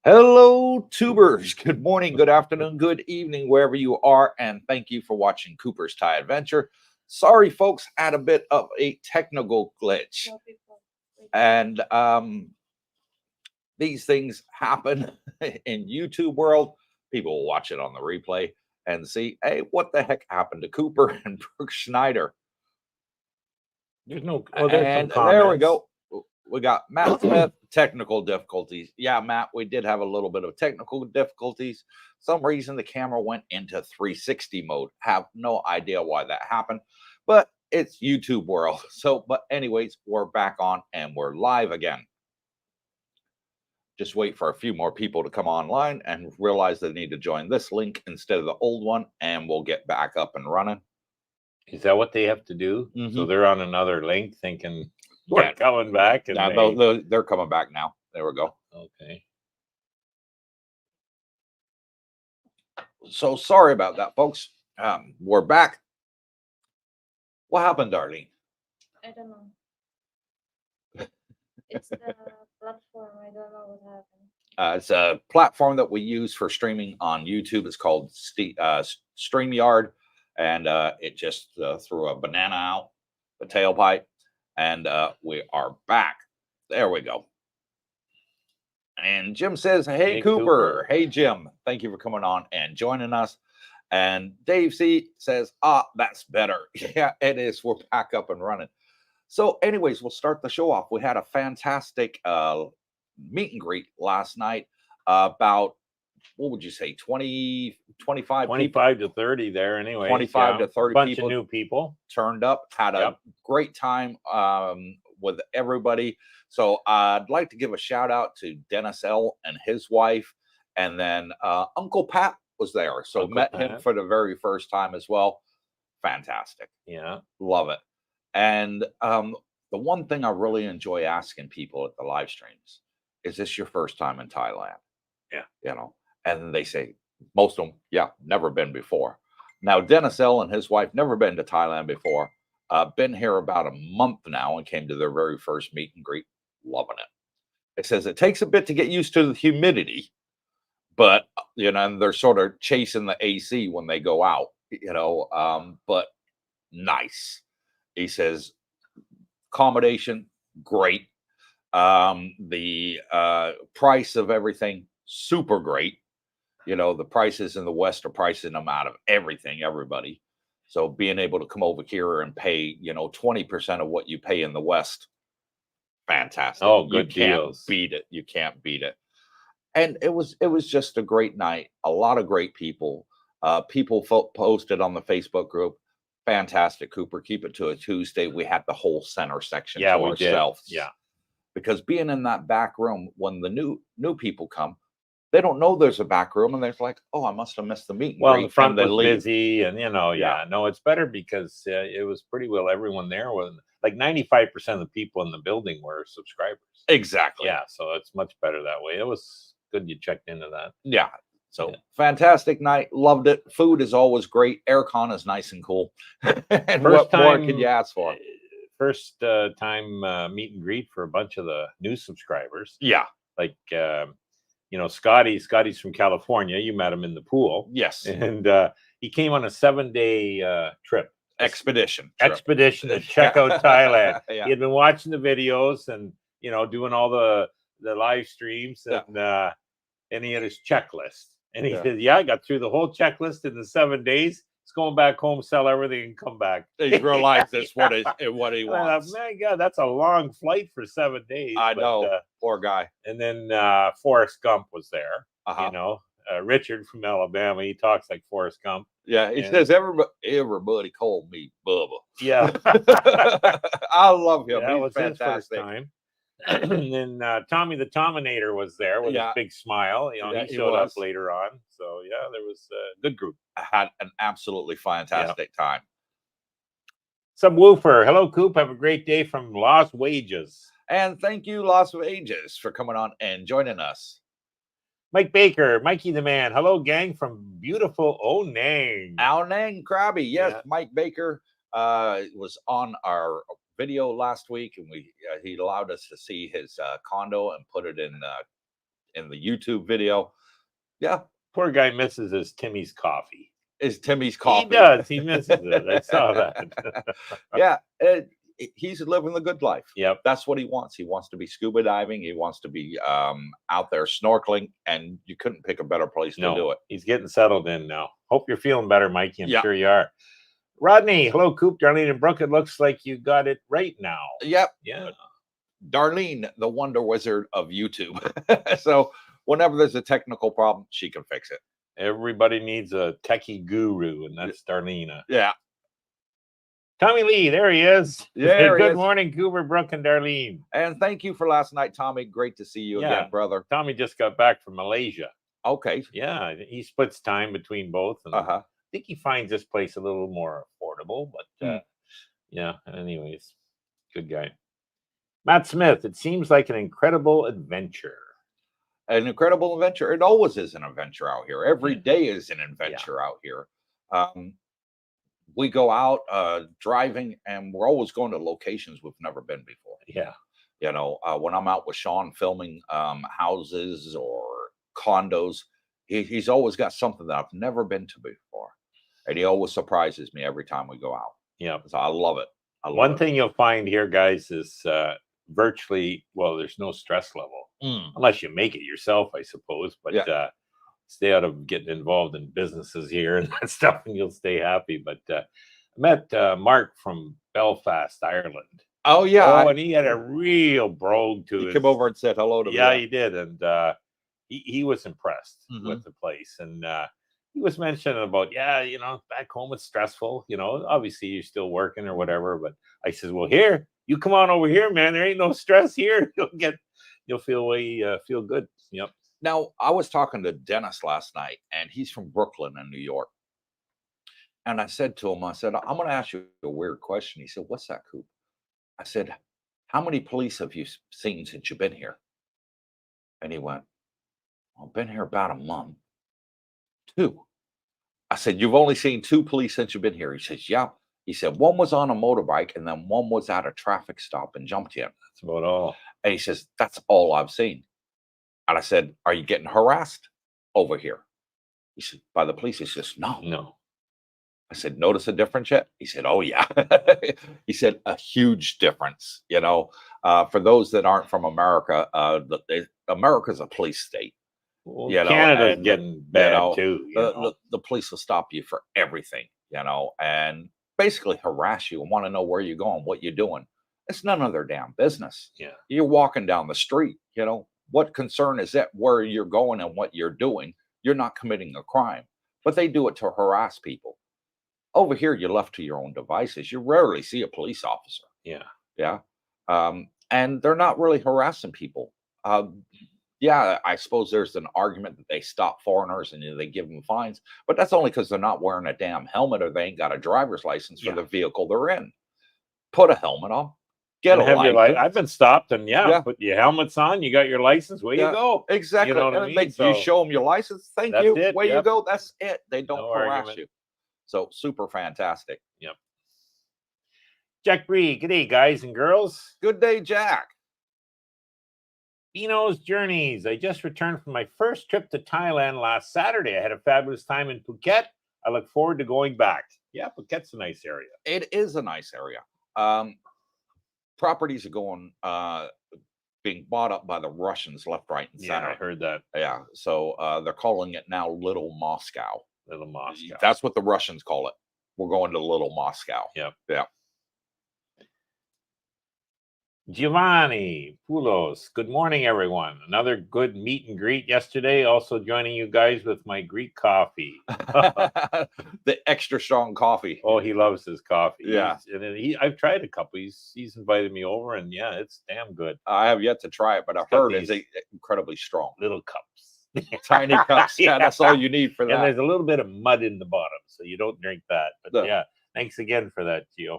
Hello, tubers. Good morning, good afternoon, good evening, wherever you are, and thank you for watching Cooper's Thai Adventure. Sorry, folks, had a bit of a technical glitch, and these things happen in YouTube world. People will watch it on the replay and see, hey, what the heck happened to Cooper and Brooke Schneider? There's no. Well, there's some And comments. there we go. We got Matt Smith, technical difficulties. Yeah, Matt, we did have a little bit of technical difficulties. Some reason the camera went into 360 mode. Have no idea why that happened, but it's YouTube world. So, but anyways, we're back on and we're live again. Just wait for a few more people to come online and realize they need to join this link instead of the old one, and we'll get back up and running. Is that what they have to do? Mhm. So they're on another link thinking Yeah. we're coming back. And Yeah, they're coming back now. There we go. Okay. So sorry about that, folks. We're back. What happened, Darlene? I don't know. It's the platform. I don't know what happened. It's a platform that we use for streaming on YouTube. It's called StreamYard, and it just threw a banana out the tailpipe, and we are back. There we go. And Jim says, hey, Cooper. Hey, Jim. Thank you for coming on and joining us. And Dave C says, that's better. Yeah, it is. We're back up and running. So anyways, we'll start the show off. We had a fantastic meet and greet last night. About, what would you say, 25 25 to 30 there anyway. 25 to 30 bunch people of new people turned up, had a great time with everybody. So I'd like to give a shout out to Dennis L and his wife, and then Uncle Pat was there. So met him for the very first time as well. Fantastic. Yeah. Love it. And the one thing I really enjoy asking people at the live streams, is this your first time in Thailand? Yeah. You know, and they say, most of them, yeah, never been before. Now, Dennis L and his wife never been to Thailand before. Been here about a month now and came to their very first meet and greet. Loving it. It says it takes a bit to get used to the humidity, but you know, and they're sort of chasing the AC when they go out, you know, but nice. He says accommodation, great. The price of everything, super great. You know, the prices in the West are pricing them out of everything, everybody. So being able to come over here and pay, you know, 20% of what you pay in the West, fantastic. Oh, good You can't deals. beat it. You can't beat it. And it was just a great night. A lot of great people. People posted on the Facebook group. Fantastic, Cooper. Keep it to a Tuesday. We had the whole center section to ourselves. Yeah. Because being in that back room, when the new people come, they don't know there's a back room, and they're like, "Oh, I must have missed the meeting." Well, the front was busy, and you know, no, it's better because it was pretty well everyone there was like 95% of the people in the building were subscribers. Exactly. Yeah, so it's much better that way. It was good you checked into that. Yeah. So fantastic night, loved it. Food is always great. Aircon is nice and cool. And what more can you ask for? First time meet and greet for a bunch of the new subscribers. Yeah, like you know, Scotty's from California. You met him in the pool. Yes. And he came on a 7-day trip. Expedition to check out Thailand. Yeah. He had been watching the videos and, you know, doing all the live streams, and he had his checklist. And he said, I got through the whole checklist in the 7 days. He's going back home, sell everything, and come back. He realized that's what he wants. Man, God, that's a long flight for 7 days. I know. Poor guy. And then Forrest Gump was there. You know, Richard from Alabama. He talks like Forrest Gump. Yeah, he says everybody called me Bubba. Yeah. I love him. That was fantastic. His first time. And then Tommy the Tominator was there with a big smile. You know, he showed up later on. So yeah, there was a good group. I had an absolutely fantastic time. Subwoofer, hello, Coop. Have a great day from Lost Wages. And thank you, Lost Wages, for coming on and joining us. Mike Baker, Mikey the Man. Hello, gang, from beautiful Onang. Onang Krabby. Yes, Mike Baker was on our video last week, and he allowed us to see his condo and put it in in the YouTube video. Yeah, Poor guy misses his Timmy's coffee. is Timmy's coffee. He does. He misses it. I saw that. Yeah, he's living the good life. Yep. That's what he wants. He wants to be scuba diving. He wants to be out there snorkeling, and you couldn't pick a better place to do it. He's getting settled in now. Hope you're feeling better, Mikey. I'm Yeah. sure you are. Rodney, hello, Coop, Darlene, and Brooke. It looks like you got it right now. Yep. Yeah. Darlene, the wonder wizard of YouTube. So whenever there's a technical problem, she can fix it. Everybody needs a techie guru, and that's Darlene. Yeah. Tommy Lee, there he is. There he Good is. morning, Cooper Brooke and Darlene. And thank you for last night, Tommy. Great to see you Yeah. again, brother. Tommy just got back from Malaysia. Okay. Yeah, he splits time between both. And Uh-huh. I think he finds this place a little more affordable, but yeah, anyways, good guy. Matt Smith, it seems like an incredible adventure. An incredible adventure. It always is an adventure out here. Every day is an adventure out here. We go out driving, and we're always going to locations we've never been before. Yeah. You know, when I'm out with Sean filming houses or condos, he's always got something that I've never been to before. And he always surprises me every time we go out. Yeah. So I love it. One thing you'll find here, guys, is virtually, well, there's no stress level. Unless you make it yourself, I suppose. But stay out of getting involved in businesses here and that stuff, and you'll stay happy. But I met Mark from Belfast, Ireland. Oh, yeah. And he had a real brogue to He his... came over and said hello to me. Yeah, he did. And he was impressed with the place. And he was mentioning about, back home it's stressful. Obviously you're still working or whatever. But I said, well, here, you come on over here, man. There ain't no stress here. You'll feel good. Yep. Now, I was talking to Dennis last night, and he's from Brooklyn in New York. And I said to him, I'm going to ask you a weird question. He said, what's that, Coop? I said, how many police have you seen since you've been here? And he went, I've been here about a month. 2. I said, you've only seen 2 police since you've been here? He says, yeah. He said, one was on a motorbike, and then one was at a traffic stop and jumped him. That's about all. And he says, that's all I've seen. And I said, are you getting harassed over here? He said, by the police? He says, no. I said, notice a difference yet? He said, oh, yeah. He said, a huge difference. For those that aren't from America, America's a police state. Well, Canada's getting bad too. The police will stop you for everything, and basically harass you and want to know where you're going, what you're doing. It's none of their damn business. Yeah. You're walking down the street, what concern is that where you're going and what you're doing? You're not committing a crime, but they do it to harass people. Over here, you're left to your own devices. You rarely see a police officer. Yeah. And they're not really harassing people. I suppose there's an argument that they stop foreigners and they give them fines, but that's only because they're not wearing a damn helmet or they ain't got a driver's license for the vehicle they're in. Put a helmet on. Get a license. I've been stopped, and put your helmets on. You got your license. Where you go? Exactly. You know what I mean? You show them your license. Thank you. Where you go? That's it. They don't harass you. So super fantastic. Yep. Jack Bree, good day, guys and girls. Good day, Jack. Bino's Journeys. I just returned from my first trip to Thailand last Saturday. I had a fabulous time in Phuket. I look forward to going back. Yeah, Phuket's a nice area. It is a nice area. Properties are going being bought up by the Russians left, right, and center. I heard that. Yeah, so they're calling it now Little Moscow. Little Moscow. That's what the Russians call it. We're going to Little Moscow. Yep. Yeah. Giovanni Poulos. Good morning, everyone. Another good meet and greet yesterday. Also joining you guys with my Greek coffee. The extra strong coffee. Oh, he loves his coffee. Yeah. I've tried a couple. He's invited me over, and it's damn good. I have yet to try it, but I've heard it's incredibly strong. Little cups. Tiny cups. Yeah, that's all you need for that. And there's a little bit of mud in the bottom, so you don't drink that. But thanks again for that, Gio.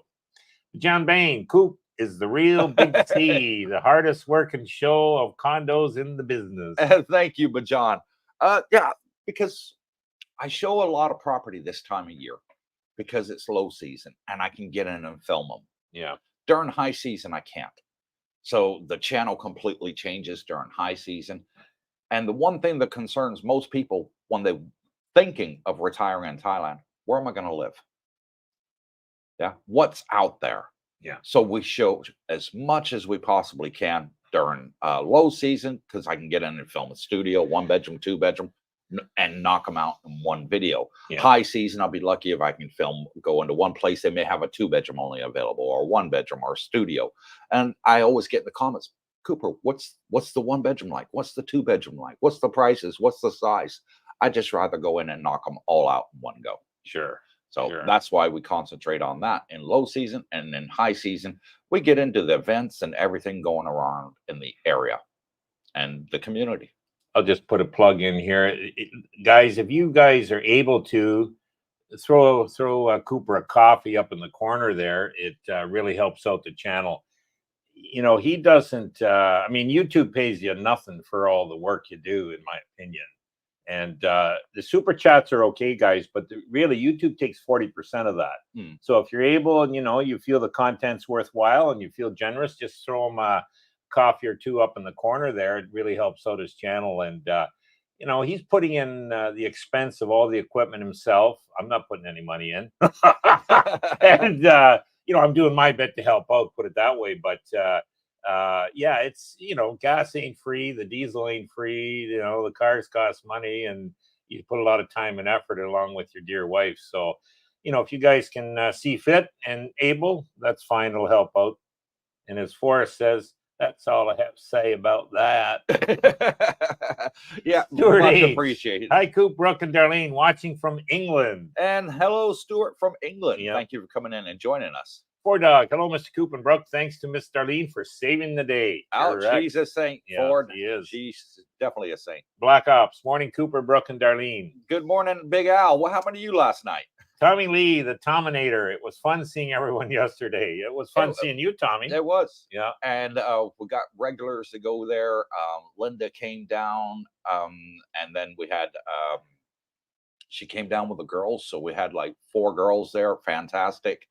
John Bain, Coop is the real Big T, the hardest working show of condos in the business. Thank you, Bajan. Because I show a lot of property this time of year because it's low season and I can get in and film them. Yeah. During high season, I can't. So the channel completely changes during high season. And the one thing that concerns most people when they're thinking of retiring in Thailand, where am I going to live? Yeah. What's out there? Yeah. So we show as much as we possibly can during low season, because I can get in and film a studio, 1 bedroom, 2 bedroom, and knock them out in one video. Yeah. High season, I'll be lucky if I can film, go into one place. They may have a 2 bedroom only available, or 1 bedroom, or a studio. And I always get in the comments, Cooper, what's the 1 bedroom like? What's the 2 bedroom like? What's the prices? What's the size? I just rather go in and knock them all out in one go. Sure. So Sure. that's why we concentrate on that in low season. And in high season, we get into the events and everything going around in the area and the community. I'll just put a plug in here. Guys, if you guys are able to throw Cooper a coffee up in the corner there, it really helps out the channel. You know, he doesn't, I mean, YouTube pays you nothing for all the work you do, in my opinion. And the super chats are okay, guys, but really YouTube takes 40% of that. So if you're able and, you know, you feel the content's worthwhile and you feel generous, just throw him a coffee or 2 up in the corner there. It really helps out his channel. And, you know, he's putting in the expense of all the equipment himself. I'm not putting any money in. And, you know, I'm doing my bit to help out, put it that way. But, yeah, it's, you know, gas ain't free, the diesel ain't free, you know, the cars cost money, and you put a lot of time and effort along with your dear wife. So, you know, if you guys can see fit and able, that's fine, it'll help out. And as Forrest says, that's all I have to say about that. Yeah, Stuart much H. appreciated. Hi, Coop, Brooke, and Darlene, watching from England. And hello, Stuart from England. Yep. Thank you for coming in and joining us. Poor dog. Hello, Mr. Coop and Brooke. Thanks to Miss Darlene for saving the day. Oh, Correct. she's a saint, Yeah, Ford. she is. She's definitely a saint. Black Ops. Morning, Cooper, Brooke, and Darlene. Good morning, Big Al. What happened to you last night? Tommy Lee, the Tominator. It was fun seeing everyone yesterday. It was fun seeing you, Tommy. It was. Yeah. And we got regulars to go there. Linda came down, and then we had she came down with the girls, so we had like 4 girls there. Fantastic.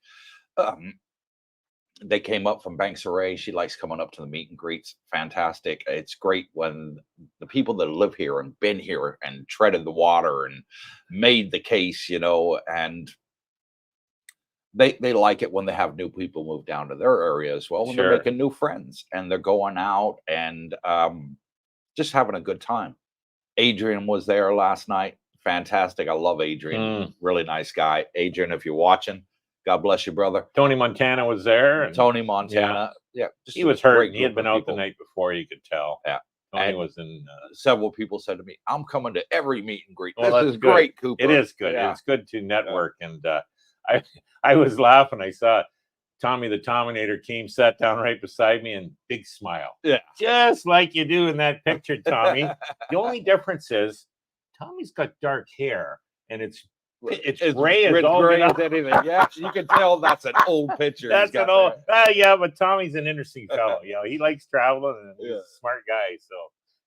They came up from Banks Array. She likes coming up to the meet and greets. Fantastic. It's great when the people that live here and been here and treaded the water and made the case, you know, and they like it when they have new people move down to their area as well, when Sure. they're making new friends and they're going out and just having a good time. Adrian was there last night. Fantastic. I love Adrian. Really nice guy. Adrian, if you're watching, God bless you, brother. Tony Montana was there. And Tony Montana. Yeah. Just he a was great hurt. He had group been of out people. the night before, you could tell. Yeah. Tony And was in. several people said to me, I'm coming to every meet and greet. Well, This that's is good. great, Cooper. It is good. Yeah. It's good to network. And I was laughing. I saw Tommy the Tominator came, sat down right beside me, and big smile. Yeah. Just like you do in that picture, Tommy. The only difference is Tommy's got dark hair, and it's gray as all gray get as out. anything. Yeah, you can tell that's an old picture. That's he's got an old. there. Yeah, but Tommy's an interesting fellow. You know, he likes traveling and he's Yeah. a smart guy. So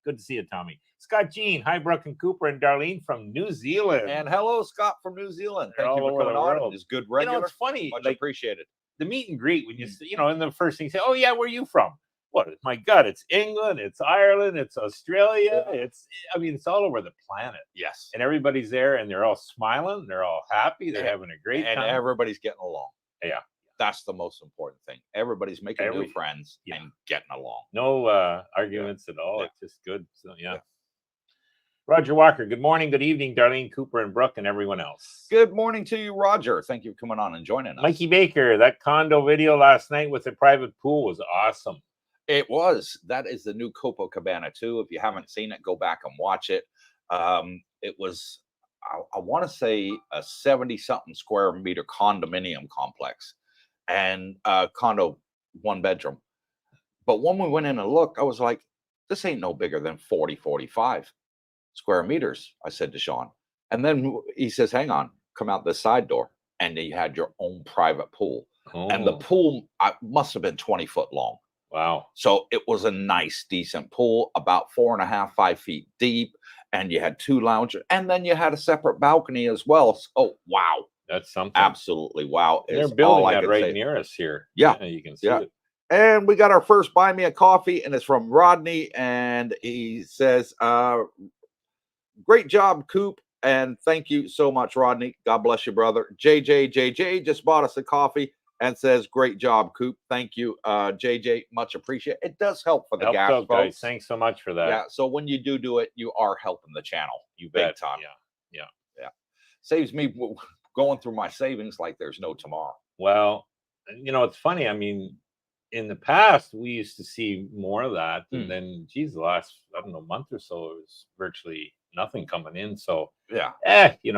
good to see you, Tommy. Scott Jean, hi, Brooke and Cooper and Darlene from New Zealand. And hello, Scott from New Zealand. They're Thank you all for over coming the on. world. It's good You regular. know, it's funny. Much Like appreciated. the meet and greet when you say, you know, and the first thing you say, oh yeah, where are you from? What? My God, it's England, it's Ireland, it's Australia, I mean, it's all over the planet. Yes. And everybody's there and they're all smiling, they're all happy, they're having a great And time. everybody's getting along. Yeah. That's the most important thing. Everybody's making new friends Yeah. and getting along. No arguments at all. Yeah. It's just good. So yeah. Roger Walker, good morning, good evening, Darlene, Cooper, and Brooke, and everyone else. Good morning to you, Roger. Thank you for coming on and joining us. Mikey Baker, that condo video last night with the private pool was awesome. It was. That is the new Copacabana too. If you haven't seen it, go back and watch it. It was, I want to say, a 70-something square meter condominium complex, and condo 1 bedroom. But when we went in and looked, I was like, this ain't no bigger than 40, 45 square meters, I said to Sean. And then he says, hang on, come out this side door. And you had your own private pool. Oh, And the pool must have been 20 foot long. wow. So it was a nice, decent pool, about 4.5, 5 feet deep. And you had 2 lounges. And then you had a separate balcony as well. So, oh, wow. That's something. Absolutely. Wow. They're is building all I that could right say. near us here. Yeah. You can see Yeah. it. And we got our first Buy Me a Coffee, and it's from Rodney. And he says, great job, Coop. And thank you so much, Rodney. God bless you, brother. JJ just bought us a coffee and says, great job, Coop. Thank you, JJ. Much appreciated. It does help for the gas, out, folks. guys. Thanks so much for that. Yeah. So when you do it, you are helping the channel. You big bet. time. Yeah. Saves me going through my savings like there's no tomorrow. Well, it's funny. I mean, in the past, we used to see more of that. And then, geez, the last, I don't know, month or so, it was virtually nothing coming in. So, yeah, you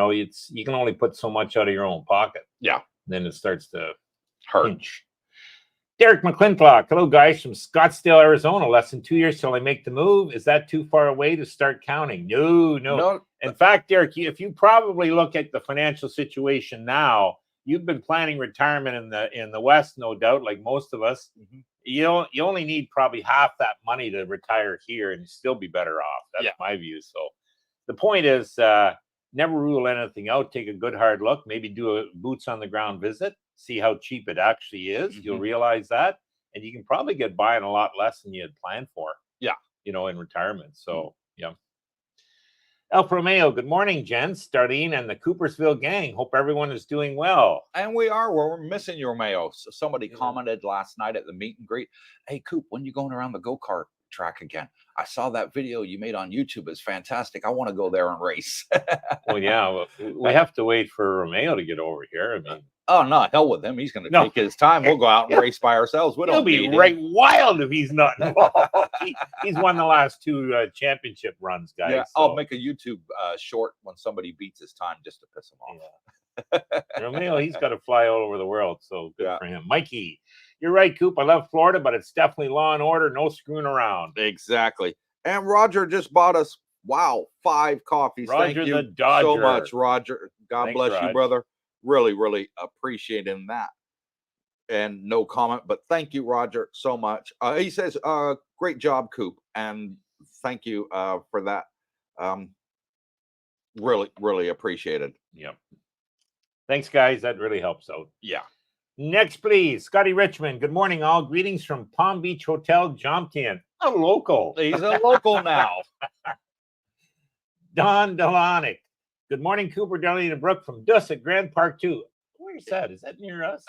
can only put so much out of your own pocket. Yeah. Then it starts to hurt. Pinch. Derek McClintock. Hello, guys, from Scottsdale, Arizona. Less than 2 years till I make the move. Is that too far away to start counting? No. In fact, Derek, if you probably look at the financial situation now, you've been planning retirement in the West, no doubt, like most of us. You only need probably half that money to retire here and still be better off. That's my view. So the point is, never rule anything out. Take a good hard look. Maybe do a boots on the ground visit. See how cheap it actually is. You'll realize that, and you can probably get by on a lot less than you had planned for. Yeah, in retirement. So Alfa Romeo, good morning, gents, Darlene, and the Coopersville gang. Hope everyone is doing well. And we are. We're missing your mayo. So somebody commented last night at the meet and greet, hey, Coop, when you going around the go-kart track again? I saw that video you made on YouTube. It's fantastic. I want to go there and race. Well, yeah, we have to wait for Romeo to get over here. I mean, oh, no, hell with him. He's going to take his time. We'll go out and race by ourselves. He'll be right wild if he's not involved. He's won the last 2 championship runs, guys. Yeah, so. I'll make a YouTube short when somebody beats his time just to piss him off. Romeo, he's got to fly all over the world, so good for him. Mikey, you're right, Coop. I love Florida, but it's definitely law and order, no screwing around. Exactly. And Roger just bought us, 5 coffees. Roger Thank you the Dodger. so much, Roger. God Thanks, bless Raj. you, brother. Really, really appreciating that. And no comment, but thank you, Roger, so much. He says, great job, Coop. And thank you for that. Really, really appreciated. Yep. Thanks, guys. That really helps out. Yeah. Next, please. Scotty Richmond. Good morning, all. Greetings from Palm Beach Hotel, Jomtien. A local. He's a local now. Don Delanic. Good morning, Cooper, Darlene, and Brooke from Dus at Grand Park 2. Where's that? Is that near us?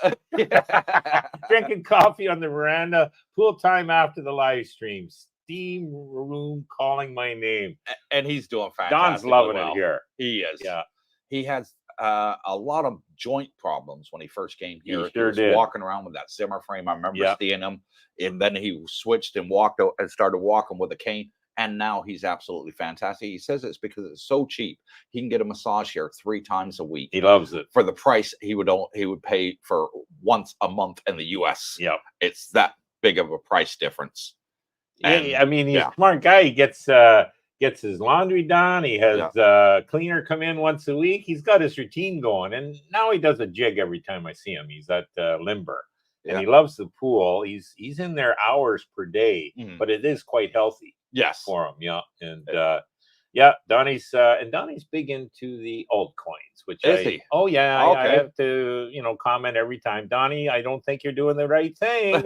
Drinking coffee on the veranda. Pool time after the live stream. Steam room calling my name. And he's doing fantastic. Don's loving it here. He is. Yeah. He has a lot of joint problems when he first came here. He was walking around with that Zimmer frame. I remember seeing him. And then he switched and walked out and started walking with a cane. And now he's absolutely fantastic. He says it's because it's so cheap. He can get a massage here 3 times a week. He loves it for the price he would pay for once a month in the U.S. Yeah, it's that big of a price difference. And, I mean, he's a smart guy. He gets his laundry done. He has a cleaner come in once a week. He's got his routine going, and now he does a jig every time I see him. He's at Limber, and he loves the pool. He's in there hours per day, but it is quite healthy. Yes, for him, and Donnie's big into the altcoins, which is he? Oh yeah, I have to comment every time. Donnie, I don't think you're doing the right thing.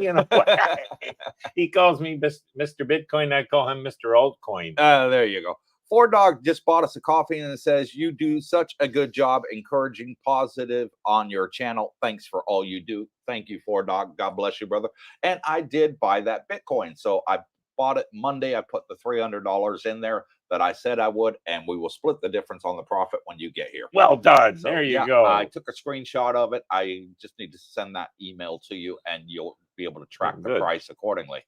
He calls me Mr. Bitcoin. I call him Mr. Altcoin. There you go. 4Dog just bought us a coffee and it says, you do such a good job encouraging positive on your channel. Thanks for all you do. Thank you, 4Dog. God bless you, brother. And I did buy that Bitcoin, so I bought it Monday. I put the $300 in there that I said I would, and we will split the difference on the profit when you get here. Well done. So, there you go. I took a screenshot of it. I just need to send that email to you, and you'll be able to track the price accordingly.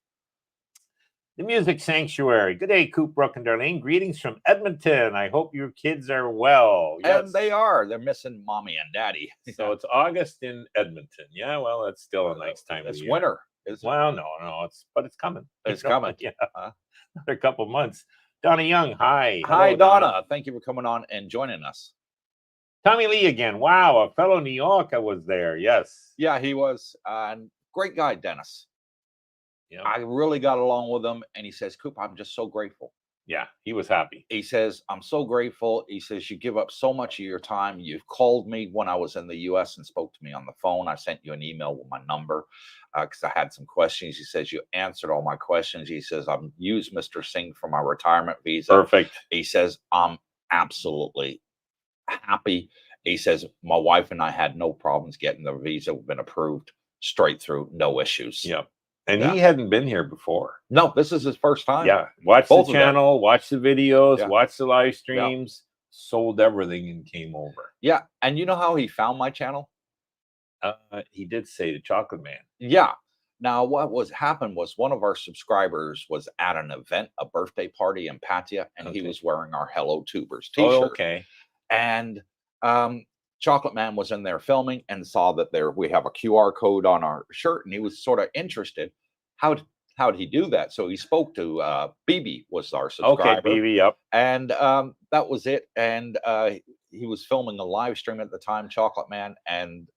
The Music Sanctuary. Good day, Coop, Brooke, and Darlene. Greetings from Edmonton. I hope your kids are well. Yes. And they are. They're missing mommy and daddy. So it's August in Edmonton. Yeah, well, that's still a nice time of year. It's winter. Well, no, but it's coming. It's coming. Yeah, another couple months. Donna Young, hi. Hi, Donna. Thank you for coming on and joining us. Tommy Lee again. Wow, a fellow New Yorker was there. Yes. Yeah, he was. Great guy, Dennis. Yeah, I really got along with him, and he says, Coop, I'm just so grateful. Yeah, he was happy. He says, I'm so grateful. He says, you give up so much of your time. You've called me when I was in the US and spoke to me on the phone. I sent you an email with my number because I had some questions. He says, you answered all my questions. He says, I've used Mr. Singh for my retirement visa. Perfect. He says, I'm absolutely happy. He says, my wife and I had no problems getting the visa. We've been approved straight through, no issues. Yep. And Yeah. he hadn't been here before. No, this is his first time. Yeah. Watch Both the of them. channel, watch the videos, Yeah. watch the live streams, sold everything and came over. Yeah. And you know how he found my channel? He did say the Chocolate Man. Yeah. Now, what happened was one of our subscribers was at an event, a birthday party in Pattaya, and he was wearing our Hello Tubers t-shirt. Oh, okay. And Chocolate Man was in there filming and saw that we have a QR code on our shirt, and he was sort of interested. How did he do that? So he spoke to BB, was our subscriber. Okay, BB, yep. And that was it. And he was filming a live stream at the time, Chocolate Man, and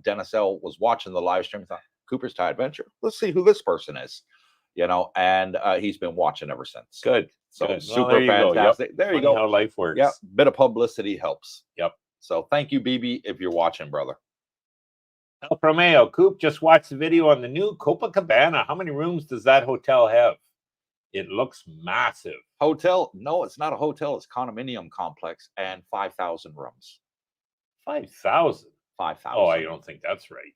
Dennis L was watching the live stream. Thought, Cooper's Thai Adventure. Let's see who this person is, and he's been watching ever since. Good. So Good. super Well, fantastic. Yep. There you Funny go. how life works. Yeah, bit of publicity helps. Yep. So thank you, BB, if you're watching, brother. El Romeo, Coop, just watched the video on the new Copacabana. How many rooms does that hotel have? It looks massive. Hotel? No, it's not a hotel. It's condominium complex and 5,000 rooms. 5,000? 5,000. Oh, I don't think that's right.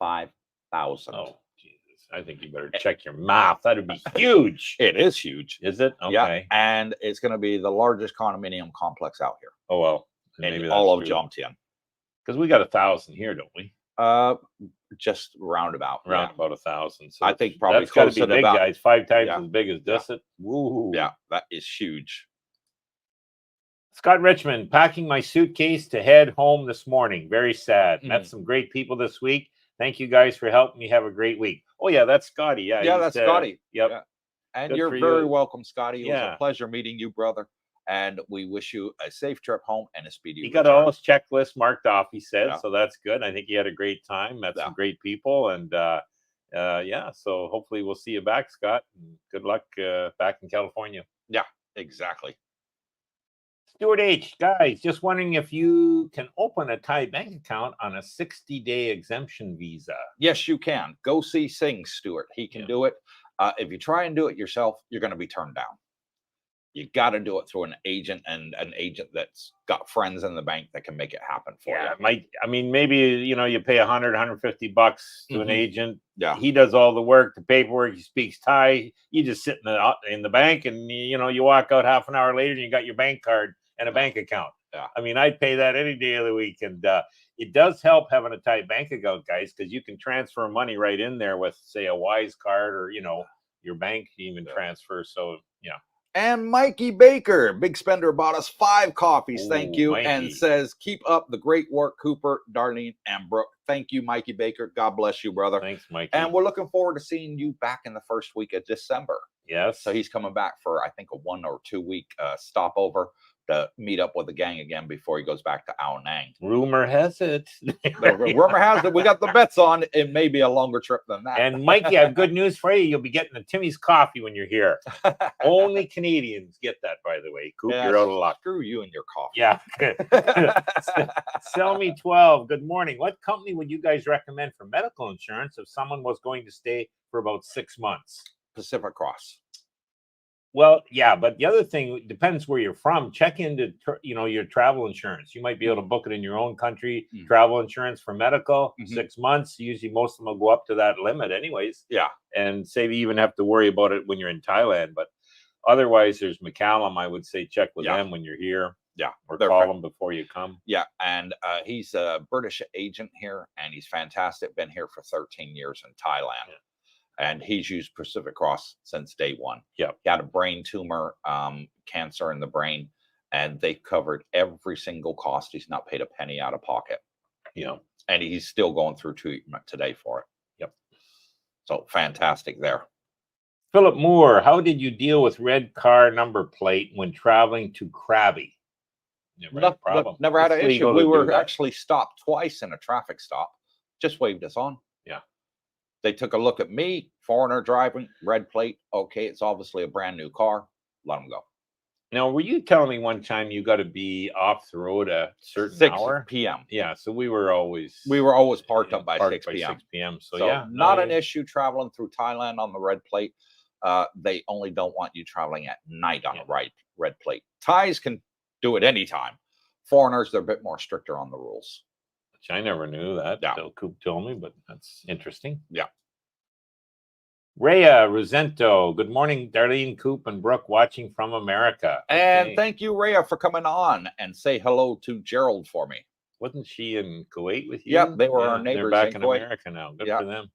5,000. Oh, Jesus. I think you better check your math. That'd be huge. It is huge. Is it? Okay. Yeah, and it's going to be the largest condominium complex out here. Oh, well. In all of Jomtien. Because we got 1,000 here, don't we? Just roundabout. Around about 1,000. So I think probably that's got to close be to big, about, guys. 5 times as big as Dusset. Woo. Yeah, that is huge. Scott Richmond, packing my suitcase to head home this morning. Very sad. Met some great people this week. Thank you guys for helping me have a great week. Oh, yeah, that's Scotty. Yeah, that's Scotty. Yep. Yeah. And Good you're for very you. welcome, Scotty. It was Yeah. a pleasure meeting you, brother. And we wish you a safe trip home and a speedy He return. got all his checklists marked off, he said. Yeah. So that's good. I think he had a great time, met some great people. And so hopefully we'll see you back, Scott. And good luck back in California. Yeah, exactly. Stuart H, guys, just wondering if you can open a Thai bank account on a 60-day exemption visa. Yes, you can. Go see Singh, Stuart. He can do it. If you try and do it yourself, you're going to be turned down. You got to do it through an agent, and an agent that's got friends in the bank that can make it happen for you. Maybe, you pay $100, $150 to an agent. Yeah. He does all the work, the paperwork. He speaks Thai. You just sit in the bank, and, you walk out half an hour later and you got your bank card and a bank account. Yeah. I'd pay that any day of the week. And it does help having a Thai bank account, guys, because you can transfer money right in there with, say, a Wise card, or, your bank even transfer. So, yeah. And Mikey Baker, big spender, bought us 5 coffees. Thank you. Mikey. And says, keep up the great work, Cooper, Darlene, and Brooke. Thank you, Mikey Baker. God bless you, brother. Thanks, Mikey. And we're looking forward to seeing you back in the first week of December. Yes. So he's coming back for, I think, a 1 or 2 week stopover to meet up with the gang again before he goes back to Ao Nang. Rumor has it. Rumor has it. We got the bets on. It may be a longer trip than that. And Mikey, I have good news for you. You'll be getting a Timmy's coffee when you're here. Only Canadians get that, by the way. Coop, you're out of luck. Screw you and your coffee. Yeah. Sell me 12. Good morning. What company would you guys recommend for medical insurance if someone was going to stay for about 6 months? Pacific Cross. Well, yeah, but the other thing, it depends where you're from. Check into, your travel insurance. You might be able to book it in your own country. Travel insurance for medical, 6 months. Usually most of them will go up to that limit anyways. Yeah. And say you even have to worry about it when you're in Thailand. But otherwise, there's McCallum. I would say check with them when you're here. Yeah. Or call them before you come. Yeah. And he's a British agent here, and he's fantastic. Been here for 13 years in Thailand. Yeah. And he's used Pacific Cross since day one. Yeah. He had a brain tumor, cancer in the brain, and they covered every single cost. He's not paid a penny out of pocket. Yeah. And he's still going through treatment today for it. Yep. So fantastic there. Philip Moore, how did you deal with red car number plate when traveling to Krabi? Never had a problem. Never had an issue. We were actually stopped twice in a traffic stop. Just waved us on. Yeah. They took a look at me, foreigner driving, red plate. Okay, it's obviously a brand new car. Let them go. Now, were you telling me one time you got to be off the road a certain 6 hour? p.m. Yeah, so we were always parked up by 6 p.m. 6 p.m. So, So yeah, not an issue traveling through Thailand on the red plate. They only don't want you traveling at night on the red plate. Thais can do it anytime. Foreigners, they're a bit more stricter on the rules. Which I never knew that. Yeah. Bill Coop told me, but that's interesting. Yeah. Rhea Rosento, good morning, Darlene, Coop, and Brooke, watching from America. And Okay. thank you, Rhea, for coming on, and say hello to Gerald for me. Wasn't she in Kuwait with you? Yep, they were our They're neighbors back in in Kuwait. America now. Good for them.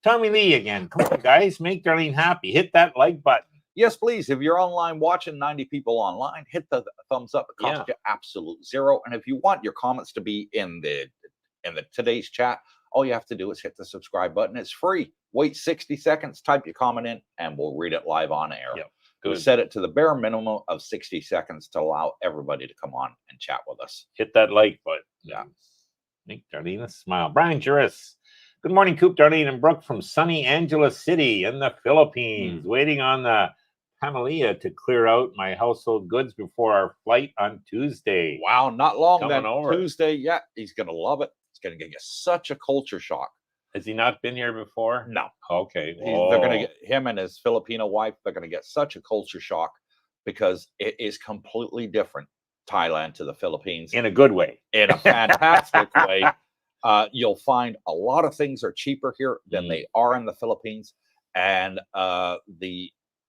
Tommy Lee again. Come on, guys, make Darlene happy. Hit that like button. Yes, please. If you're online watching, 90 people online, hit the thumbs up. It costs you absolute zero. And if you want your comments to be in the today's chat, all you have to do is hit the subscribe button. It's free. Wait 60 seconds, type your comment in, and we'll read it live on air. Yep. We set it to the bare minimum of 60 seconds to allow everybody to come on and chat with us. Hit that like button. Yeah. Make Darlene smile. Brian Juris. Good morning, Coop, Darlene, and Brooke from sunny Angela City in the Philippines. Waiting on the Pamalia to clear out my household goods before our flight on Tuesday. Wow, not long Coming then. over. Tuesday, yeah, he's going to love it. It's going to give you such a culture shock. Has he not been here before? No. Okay. They're going to get him and his Filipino wife. They're going to get such a culture shock because it is completely different. Thailand to the Philippines in a good way, in a fantastic way. You'll find a lot of things are cheaper here than they are in the Philippines, and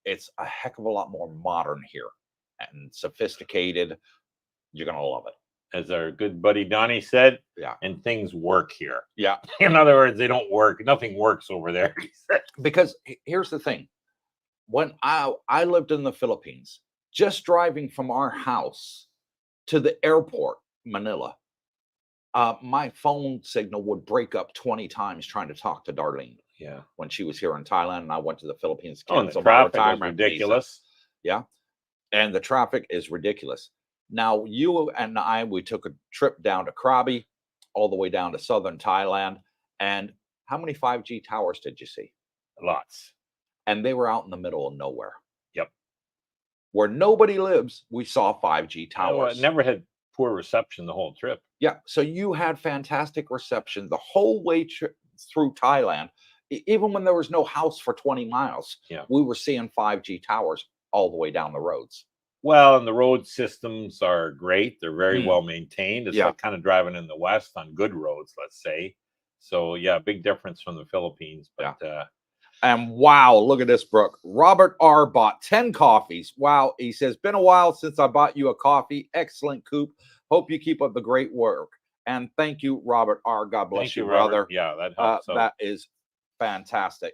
it's a heck of a lot more modern here and sophisticated. You're going to love it. As our good buddy Donnie said, yeah, and things work here. Yeah. In other words, they don't work. Nothing works over there. Because here's the thing. When I lived in the Philippines, just driving from our house to the airport, Manila, my phone signal would break up 20 times trying to talk to Darlene. Yeah. When she was here in Thailand and I went to the Philippines. Oh, and the traffic is ridiculous. Yeah. And the traffic is ridiculous. Now, you and I, we took a trip down to Krabi, all the way down to southern Thailand. And how many 5G towers did you see? Lots. And they were out in the middle of nowhere. Yep. Where nobody lives, we saw 5G towers. I never had poor reception the whole trip. Yeah. So you had fantastic reception the whole way through Thailand. Even when there was no house for 20 miles, we were seeing 5G towers all the way down the roads. Well, and the road systems are great. They're very well maintained. It's like kind of driving in the West on good roads, let's say. So, yeah, big difference from the Philippines. But and wow, look at this, Brooke. Robert R. bought 10 coffees. Wow. He says, been a while since I bought you a coffee. Excellent, Coop. Hope you keep up the great work. And thank you, Robert R. God bless you, brother. Robert. Yeah, that helps. That is fantastic.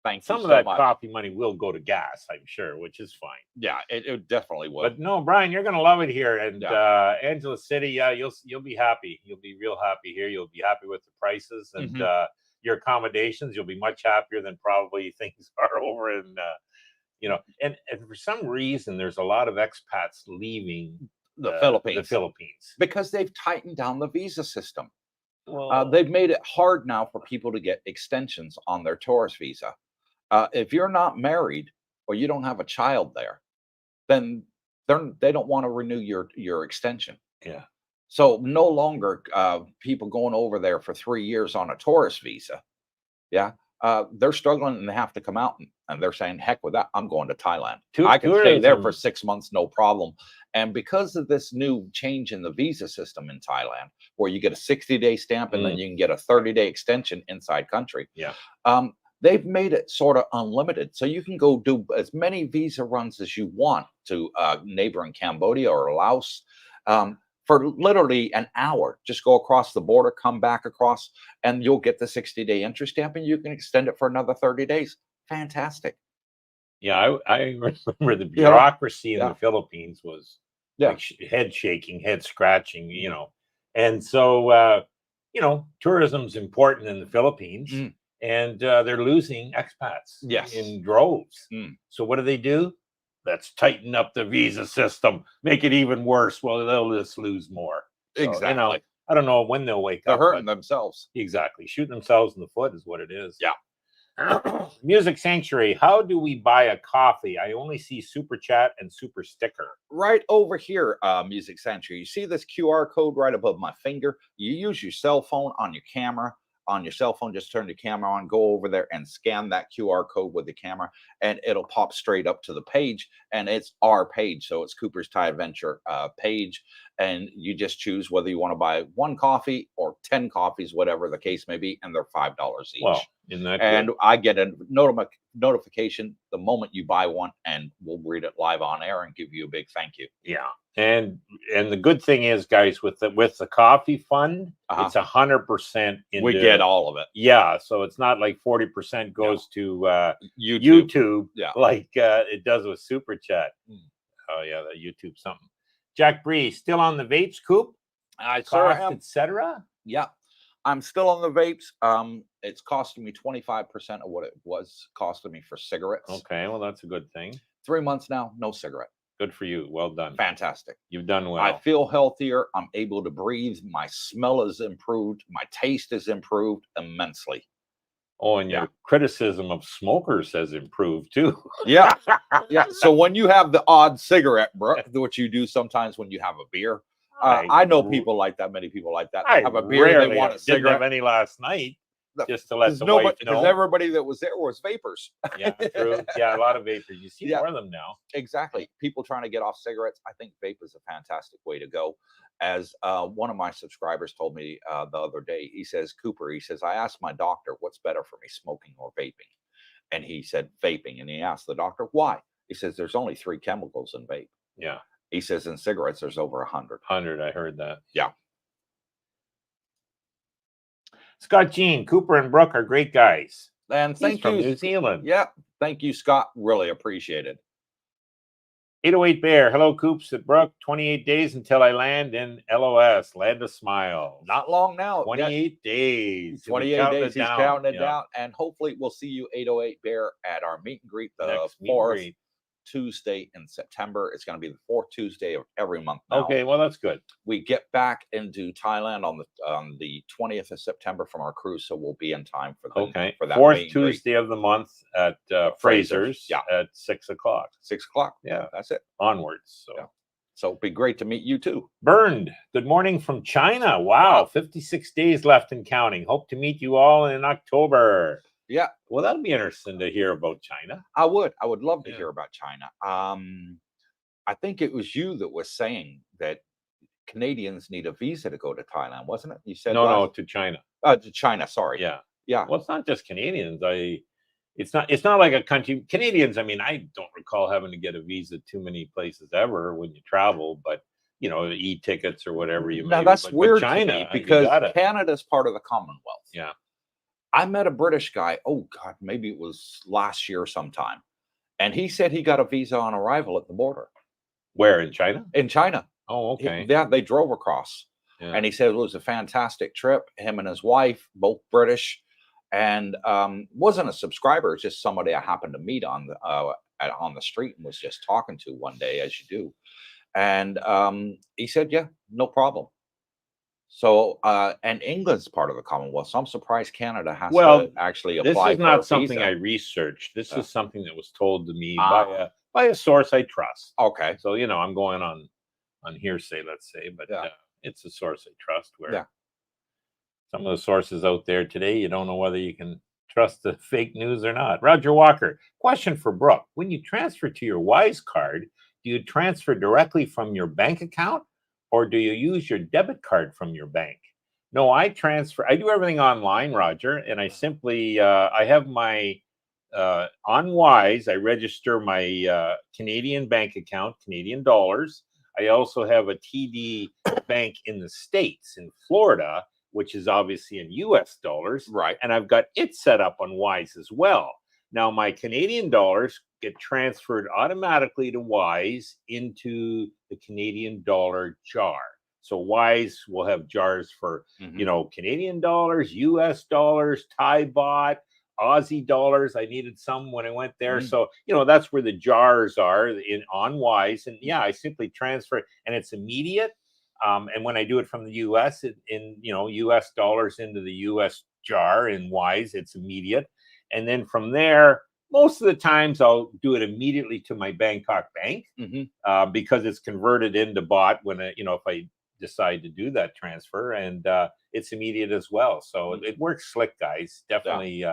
Thank you Some so of that much. coffee money will go to gas, I'm sure, which is fine. Yeah, it definitely will. But no, Brian, you're gonna love it here. And Angela City, you'll be happy. You'll be real happy here. You'll be happy with the prices and your accommodations. You'll be much happier than probably things are over in and for some reason there's a lot of expats leaving the Philippines. The Philippines. Because they've tightened down the visa system. Well, they've made it hard now for people to get extensions on their tourist visa. If you're not married or you don't have a child there, then they don't want to renew your extension. Yeah. So no longer people going over there for 3 years on a tourist visa. Yeah. They're struggling and they have to come out and they're saying, heck with that. I'm going to Thailand. I can stay there for 6 months, no problem. And because of this new change in the visa system in Thailand, where you get a 60-day stamp and then you can get a 30-day extension inside country. Yeah. They've made it sort of unlimited. So you can go do as many visa runs as you want to neighboring Cambodia or Laos for literally an hour. Just go across the border, come back across, and you'll get the 60-day entry stamp and you can extend it for another 30 days. Fantastic. Yeah, I remember the bureaucracy in the Philippines was like head shaking, head scratching, And so, tourism's important in the Philippines. And they're losing expats in droves. So what do? Let's tighten up the visa system, make it even worse. Well, they'll just lose more. So, exactly. I don't know when they'll wake up. They're hurting themselves. Exactly. Shooting themselves in the foot is what it is. Yeah. Music Sanctuary. How do we buy a coffee? I only see super chat and super sticker. Right over here, Music Sanctuary. You see this QR code right above my finger? You use your cell phone on your camera. On your cell phone, just turn the camera on, go over there and scan that QR code with the camera, and it'll pop straight up to the page. And it's our page. So it's Cooper's Thai Adventure page. And you just choose whether you want to buy 1 coffee or 10 coffees, whatever the case may be. And they're $5 each. Well, isn't that and good? I get a notification the moment you buy one, and we'll read it live on air and give you a big thank you. Yeah. And the good thing is, guys, with the coffee fund, it's 100% into, We get all of it. Yeah, so it's not like 40% goes to YouTube. Yeah. like it does with Super Chat. Oh yeah, that YouTube something. Jack Bree, still on the vapes, Coop? I sure am. Etc. Yeah, I'm still on the vapes. It's costing me 25% of what it was costing me for cigarettes. Okay, well that's a good thing. 3 months now, no cigarette. Good for you. Well done. Fantastic. You've done well. I feel healthier. I'm able to breathe. My smell is improved. My taste is improved immensely. Oh, and your criticism of smokers has improved too. Yeah. Yeah. So when you have the odd cigarette, Brooke, which you do sometimes when you have a beer, I know people like that. Many people like that. I have a beer, they want a didn't cigarette. have any last night. Just to let the wife know. Because everybody that was there was vapors. Yeah, true. Yeah, a lot of vapors. You see more of them now. Exactly. People trying to get off cigarettes. I think vape is a fantastic way to go. As one of my subscribers told me the other day, he says, Cooper, he says, I asked my doctor, what's better for me, smoking or vaping? And he said, vaping. And he asked the doctor, why? He says, there's only 3 chemicals in vape. Yeah. He says, in cigarettes, there's over 100. 100, I heard that. Yeah. Scott Jean, Cooper and Brooke are great guys. And thank you. From New Zealand. Yeah. Thank you, Scott. Really appreciate it. 808 Bear. Hello, Coops at Brooke. 28 days until I land in LOS. Land of Smiles. Not long now. 28 days. 28 days. He's counting it down. And hopefully we'll see you, 808 Bear, at our meet and greet the 4th Tuesday in September. It's going to be the 4th Tuesday of every month now. Okay, well that's good. We get back into Thailand on the 20th of September from our cruise, so we'll be in time for the for that 4th Tuesday of the month at Fraser's. Yeah, at 6 o'clock. 6 o'clock. Yeah, that's it. Onwards. So. Yeah. So it'd be great to meet you too. Burned. Good morning from China. Wow, 56 days left and counting. Hope to meet you all in October. Yeah. Well, that'll be interesting to hear about China. I would love to hear about China. I think it was you that was saying that Canadians need a visa to go to Thailand, wasn't it? You said no, to China. To China, sorry. Yeah. Yeah. Well, it's not just Canadians. It's not like a country. Canadians, I mean, I don't recall having to get a visa too many places ever when you travel, but you know, e-tickets or whatever you now that's weird China, to me because Canada's part of the Commonwealth. Yeah. I met a British guy, oh God, maybe it was last year sometime. And he said he got a visa on arrival at the border. Where, in China? In China. Oh, okay. Yeah, they drove across. Yeah. And he said it was a fantastic trip. Him and his wife, both British. And wasn't a subscriber, it's just somebody I happened to meet on the street and was just talking to one day, as you do. And he said, yeah, no problem. So, and England's part of the Commonwealth, so I'm surprised Canada has to actually apply. This is not something I researched. This is something that was told to me by a source I trust. Okay. So, you know, I'm going on hearsay, let's say, but it's a source I trust. Where some of the sources out there today, you don't know whether you can trust the fake news or not. Roger Walker, question for Brooke. When you transfer to your Wise card, do you transfer directly from your bank account? Or do you use your debit card from your bank? No, I do everything online, Roger, and I simply, I have my, on Wise, I register my Canadian bank account, Canadian dollars. I also have a TD bank in the States, in Florida, which is obviously in US dollars. Right. And I've got it set up on Wise as well. Now, my Canadian dollars get transferred automatically to Wise into the Canadian dollar jar. So Wise will have jars for, you know, Canadian dollars, US dollars, Thai baht, Aussie dollars. I needed some when I went there. So, you know, that's where the jars are on Wise. And yeah, I simply transfer it and it's immediate. And when I do it from the US in you know, US dollars into the US jar in Wise, it's immediate. And then from there, most of the times I'll do it immediately to my Bangkok bank because it's converted into bot when, if I decide to do that transfer, and it's immediate as well. So it works slick, guys. Definitely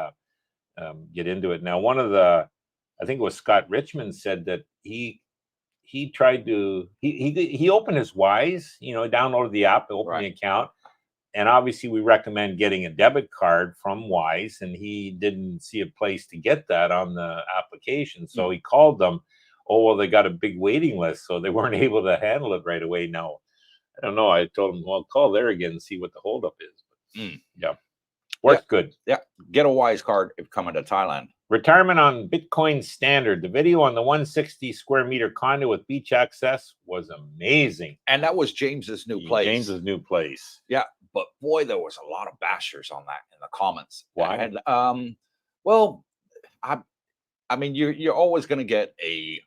get into it. Now, I think it was Scott Richmond said that he tried to, he opened his Wise, downloaded the app, opened the account. And obviously, we recommend getting a debit card from Wise, and he didn't see a place to get that on the application. So he called them. Oh, well, they got a big waiting list, so they weren't able to handle it right away. Now, I don't know. I told him, well, call there again and see what the holdup is. Yeah. Works good. Yeah. Get a Wise card if coming to Thailand. Retirement on Bitcoin Standard. The video on the 160 square meter condo with beach access was amazing. And that was James's new place. James's new place. Yeah. But boy, there was a lot of bashers on that in the comments. Why? And well, I mean, you're always going to get a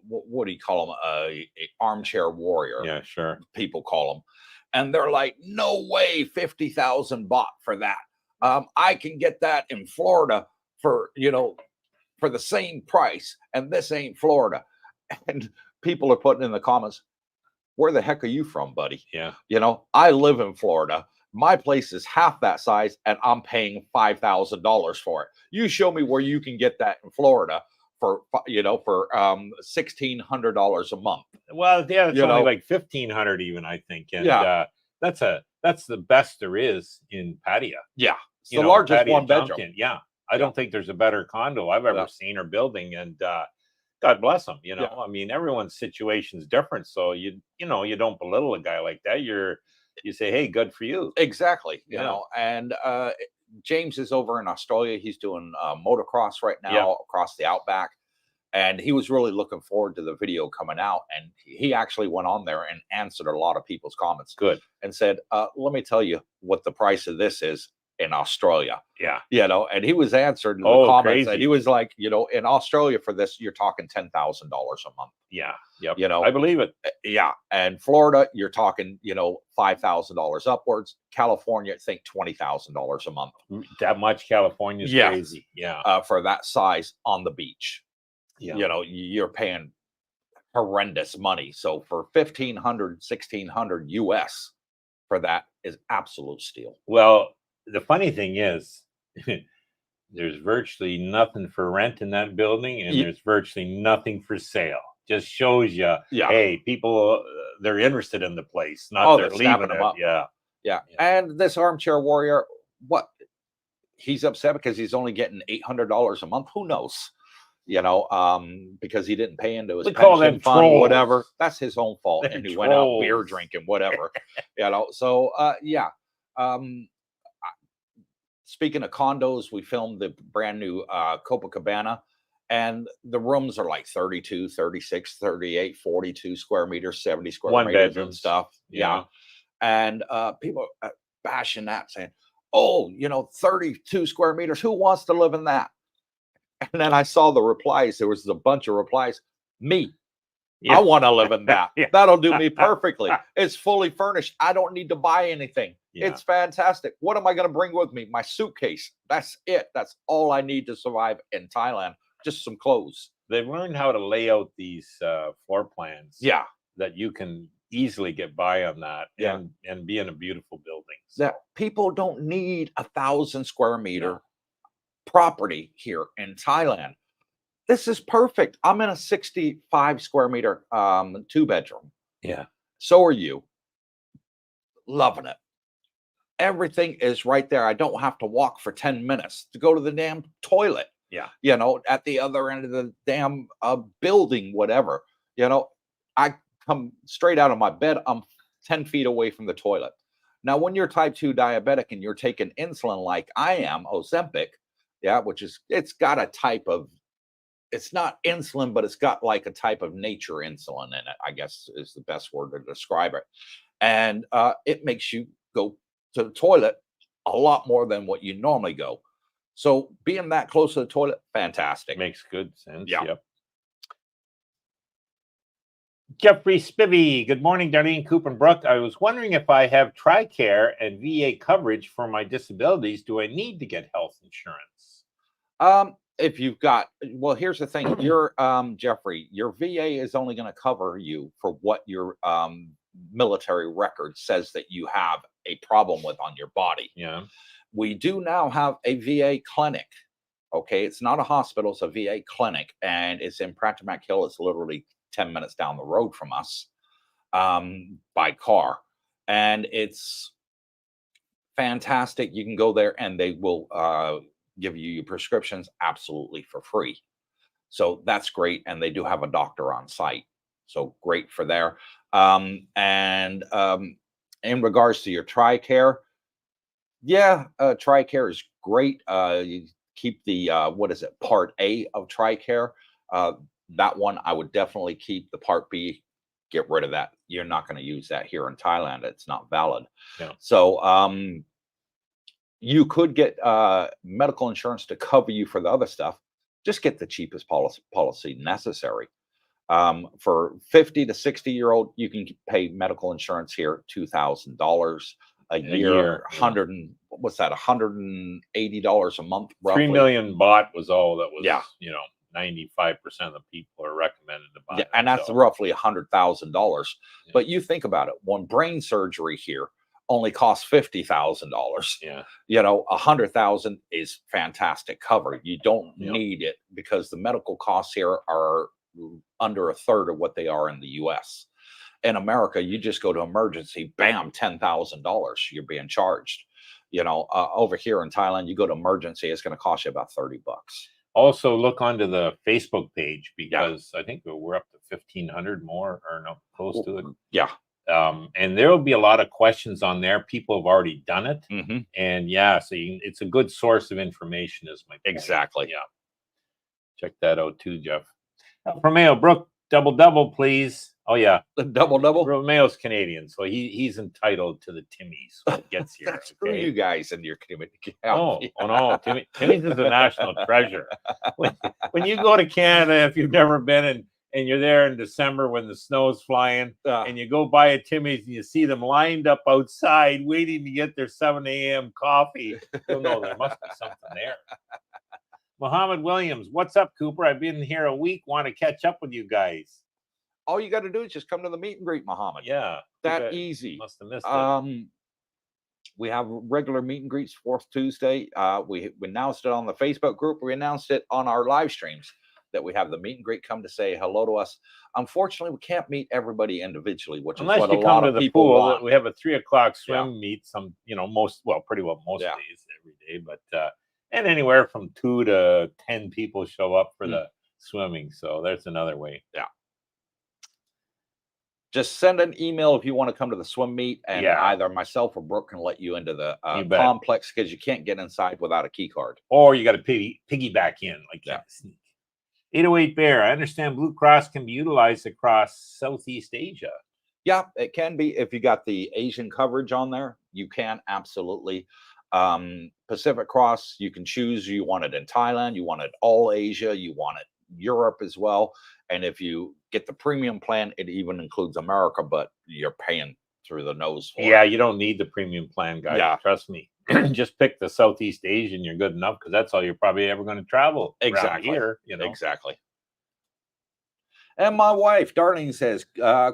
what do you call them? A armchair warrior. Yeah, sure. People call them, and they're like, no way, 50,000 baht for that. I can get that in Florida for the same price, and this ain't Florida. And people are putting in the comments, where the heck are you from, buddy? Yeah. I live in Florida. My place is half that size, and I'm paying $5,000 for it. You show me where you can get that in Florida for $1,600 a month. Well, yeah, it's only like $1,500 even, I think. And that's the best there is in Pattaya. Yeah, it's the largest one bedroom. Yeah, I don't think there's a better condo I've ever seen or building, and God bless them. I mean, everyone's situation is different, so you don't belittle a guy like that. You say, hey, good for you. Exactly. And James is over in Australia. He's doing motocross right now across the outback. And he was really looking forward to the video coming out. And he actually went on there and answered a lot of people's comments. Good. And said, let me tell you what the price of this is in Australia. Yeah. And he was answering the comments. Crazy. And he was like, in Australia for this, you're talking $10,000 a month. Yeah. Yep. I believe it. Yeah. And Florida, you're talking, $5,000 upwards. California, I think $20,000 a month. That much? California is crazy. Yeah. For that size on the beach. Yeah. You're paying horrendous money. So for $1,500, $1,600 US for that is absolute steal. Well, the funny thing is, there's virtually nothing for rent in that building, and there's virtually nothing for sale. Just shows you, hey, people, they're interested in the place, not they're leaving them up. Yeah. And this armchair warrior, he's upset because he's only getting $800 a month. Who knows? Because he didn't pay into his pension fund, whatever. That's his own fault. And he went out beer drinking, whatever. So speaking of condos, we filmed the brand new Copacabana, and the rooms are like 32, 36, 38, 42 square meters, 70 square meters and stuff. Yeah. And people are bashing that, saying, 32 square meters. Who wants to live in that? And then I saw the replies. There was a bunch of replies. Me. I want to live in that. That'll do me perfectly. It's fully furnished. I don't need to buy anything. It's fantastic. What am I going to bring with me? My suitcase. That's it. That's all I need to survive in Thailand. Just some clothes. They've learned how to lay out these floor plans. Yeah. That you can easily get by on that and be in a beautiful building. So. That people don't need 1,000 square meter property here in Thailand. This is perfect. I'm in a 65 square meter 2-bedroom. Yeah. So are you. Loving it. Everything is right there. I don't have to walk for 10 minutes to go to the damn toilet. Yeah. At the other end of the damn building, whatever. I come straight out of my bed. I'm 10 feet away from the toilet. Now, when you're type 2 diabetic and you're taking insulin like I am, Ozempic, which is, it's got a type of, it's not insulin, but it's got like a type of nature insulin in it, I guess is the best word to describe it. And it makes you go to the toilet a lot more than what you normally go. So being that close to the toilet, fantastic. Makes good sense. Yeah. Yep. Jeffrey Spivey, good morning, Darlene, Cooper Brooke. I was wondering if I have TRICARE and VA coverage for my disabilities. Do I need to get health insurance? If you've got, well, here's the thing, your Jeffrey, your VA is only going to cover you for what your military record says that you have a problem with on your body. Yeah. We do now have a VA clinic. Okay, it's not a hospital, it's a VA clinic, and it's in Pratimac Hill. It's literally 10 minutes down the road from us by car, and it's fantastic. You can go there and they will give you your prescriptions absolutely for free. So that's great. And they do have a doctor on site. So great for there. And in regards to your TRICARE, yeah, TRICARE is great. You keep the, what is it, Part A of TRICARE. That one I would definitely keep. The Part B, get rid of that. You're not going to use that here in Thailand. It's not valid. Yeah. So you could get medical insurance to cover you for the other stuff. Just get the cheapest policy necessary. For 50 to 60-year-old, you can pay medical insurance here $2,000 a year. What's that? $180 a month. Roughly. 3 million baht was all that was. Yeah. 95% of the people are recommended to buy. Yeah, and that's roughly $100,000. Yeah. But you think about it, one brain surgery here only costs $50,000. Yeah. $100,000 is fantastic cover. You don't Yeah. need it because the medical costs here are under a third of what they are in the US. In America, you just go to emergency, bam, $10,000 you're being charged. Over here in Thailand, you go to emergency, it's going to cost you about $30. Also, look onto the Facebook page because I think we're up to 1,500 more, or no, close to it. Yeah. And there will be a lot of questions on there. People have already done it, Mm-hmm. and so it's a good source of information. Is my point. Exactly. Yeah. Check that out too, Jeff. Romeo Brooke, double, please. Oh yeah, The double. Romeo's Canadian, so he's entitled to the Timmies when it gets here. Screw you guys and your community. Oh no, Timmy's is a national treasure. When you go to Canada, if you've never been and you're there in December when the snow's flying, and you go by a Timmy's and you see them lined up outside waiting to get their 7 a.m. coffee, you'll know there must be something there. Muhammad Williams, what's up, Cooper? I've been here a week. Want to catch up with you guys. All you got to do is just come to the meet and greet, Muhammad. Yeah. That easy. Must have missed it. We have regular meet and greets, 4th Tuesday. We announced it on the Facebook group. We announced it on our live streams that we have the meet and great come to say hello to us. Unfortunately, we can't meet everybody individually, which unless is what you a come lot to of the people pool. want. We have a 3 o'clock swim meet. Some, pretty well most days, every day. But and anywhere from 2 to 10 people show up for the swimming. So there's another way. Yeah. Just send an email if you want to come to the swim meet, and either myself or Brooke can let you into the complex because you can't get inside without a key card. Or you got to piggyback in, like sneak. 808 Bear, I understand Blue Cross can be utilized across Southeast Asia. Yeah, it can be. If you got the Asian coverage on there, you can absolutely. Pacific Cross, you can choose. You want it in Thailand, you want it all Asia, you want it Europe as well. And if you get the premium plan, it even includes America, but you're paying through the nose for it. You don't need the premium plan, guys. Yeah. Trust me. Just pick the Southeast Asian, you're good enough because that's all you're probably ever going to travel around here. Exactly. And my wife, Darlene, says,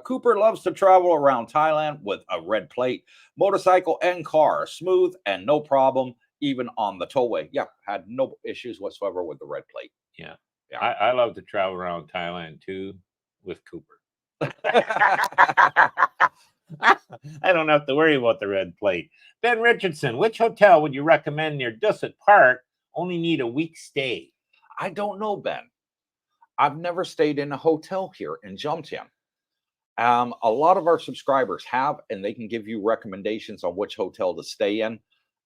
Cooper loves to travel around Thailand with a red plate, motorcycle and car, smooth and no problem, even on the tollway. Yeah, had no issues whatsoever with the red plate. Yeah. I love to travel around Thailand too with Cooper. I don't have to worry about the red plate. Ben Richardson, which hotel would you recommend near Dusit Park? Only need a week stay. I don't know, Ben. I've never stayed in a hotel here in Jomtien. A lot of our subscribers have, and they can give you recommendations on which hotel to stay in.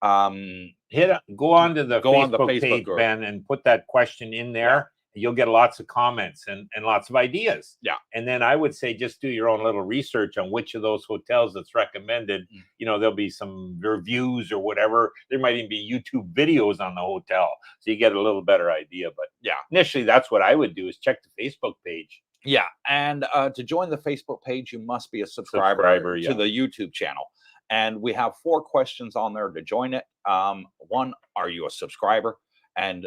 Go on to the Facebook page, group, Ben, and put that question in there. You'll get lots of comments and lots of ideas. Yeah. And then I would say just do your own little research on which of those hotels that's recommended. There'll be some reviews or whatever. There might even be YouTube videos on the hotel. So you get a little better idea. But initially that's what I would do is check the Facebook page. Yeah. And to join the Facebook page, you must be a subscriber to the YouTube channel. And we have 4 questions on there to join it. 1, are you a subscriber? and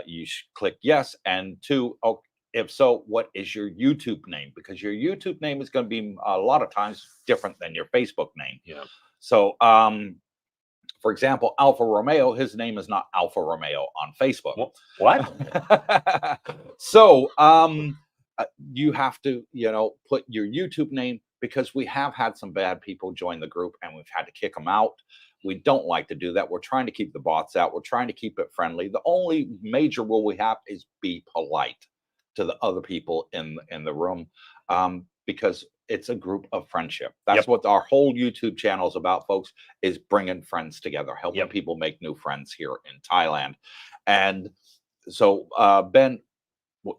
you click yes. And 2, oh, if so, what is your YouTube name? Because your YouTube name is going to be a lot of times different than your Facebook name. Yeah. So, for example, Alfa Romeo, his name is not Alfa Romeo on Facebook. What? So, you have to, put your YouTube name, because we have had some bad people join the group and we've had to kick them out. We don't like to do that. We're trying to keep the bots out. We're trying to keep it friendly. The only major rule we have is be polite to the other people in the room, because it's a group of friendship. That's what our whole YouTube channel is about, folks, is bringing friends together, helping people make new friends here in Thailand. And so, Ben,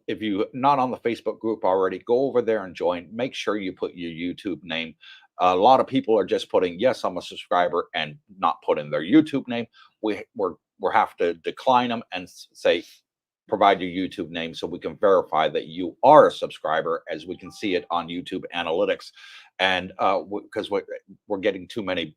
if you're not on the Facebook group already, go over there and join. Make sure you put your YouTube name. A lot of people are just putting, yes, I'm a subscriber, and not putting their YouTube name. We're have to decline them and say, provide your YouTube name so we can verify that you are a subscriber, as we can see it on YouTube analytics. And because we're getting too many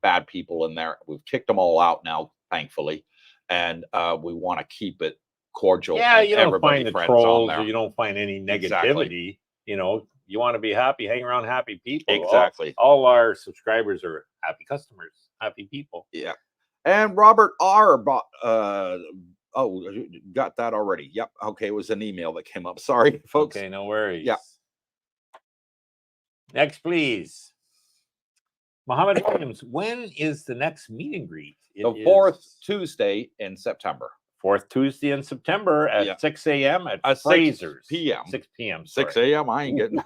bad people in there. We've kicked them all out now, thankfully. And we want to keep it cordial. Yeah, you don't find the trolls, or you don't find any negativity. Exactly. You want to be happy, hang around happy people. Exactly. All our subscribers are happy customers, happy people. Yeah. And Robert R. bought, got that already. Yep. Okay. It was an email that came up. Sorry, folks. Okay, no worries. Yeah. Next, please. Mohammed Williams, when is the next meet and greet? The fourth Tuesday in September. Fourth Tuesday in September at 6 a.m. at Fraser's. 6 p.m. 6 p.m. 6 a.m. I ain't getting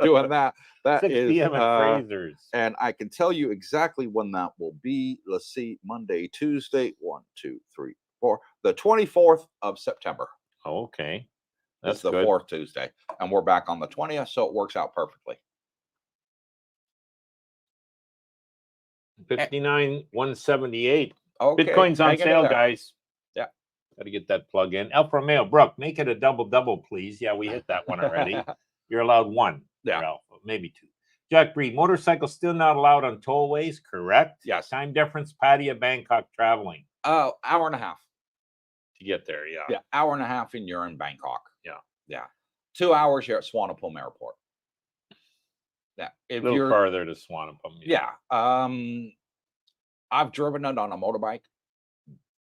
doing that. That 6 is p.m. at Fraser's. And I can tell you exactly when that will be. Let's see, Monday, Tuesday, 1, 2, 3, 4, the 24th of September. Oh, okay. That's the fourth Tuesday. And we're back on the 20th, so it works out perfectly. 59,178. Okay. Bitcoin's on sale, guys. Yeah. Got to get that plug in. Alfa Romeo, Brooke, make it a double, please. Yeah, we hit that one already. You're allowed 1. Yeah. Alpha, maybe 2. Jack Breed, motorcycles still not allowed on tollways, correct? Yes. Time difference, Patty of Bangkok traveling. Hour and a half. To get there, yeah. Yeah, hour and a half and you're in Bangkok. Yeah. Yeah. 2 hours, you're at Swanepoel Airport. Yeah. If a little farther to Swanepoel. Yeah. I've driven it on a motorbike.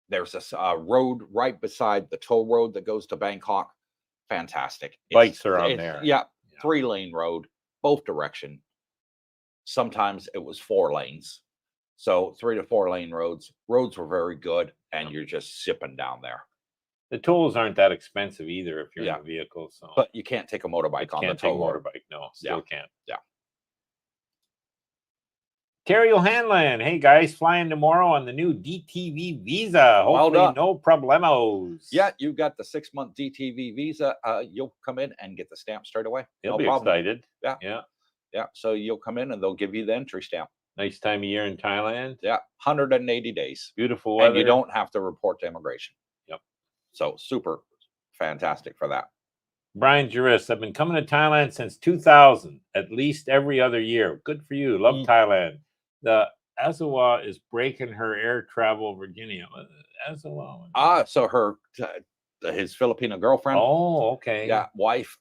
There's this road right beside the toll road that goes to Bangkok. Fantastic. Bikes are on there. Yeah. 3-lane road, both direction. Sometimes it was 4 lanes. So 3 to 4 lane roads. Roads were very good, and you're just zipping down there. The tolls aren't that expensive either if you're in a vehicle. So, but you can't take a motorbike on the toll road. Motorbike, no, still can't. Yeah. Terry O'Hanlon, hey guys, flying tomorrow on the new DTV visa. Hopefully, no problemos. Yeah, you got the 6-month DTV visa. You'll come in and get the stamp straight away. He'll be excited. Yeah. So you'll come in and they'll give you the entry stamp. Nice time of year in Thailand. Yeah, 180 days. Beautiful weather. And you don't have to report to immigration. Yep. So super fantastic for that. Brian Juris, I've been coming to Thailand since 2000, at least every other year. Good for you. Love Thailand. The Azawa is breaking her air travel Virginia. Azawa. So his Filipino girlfriend. Oh, okay. Yeah, wife.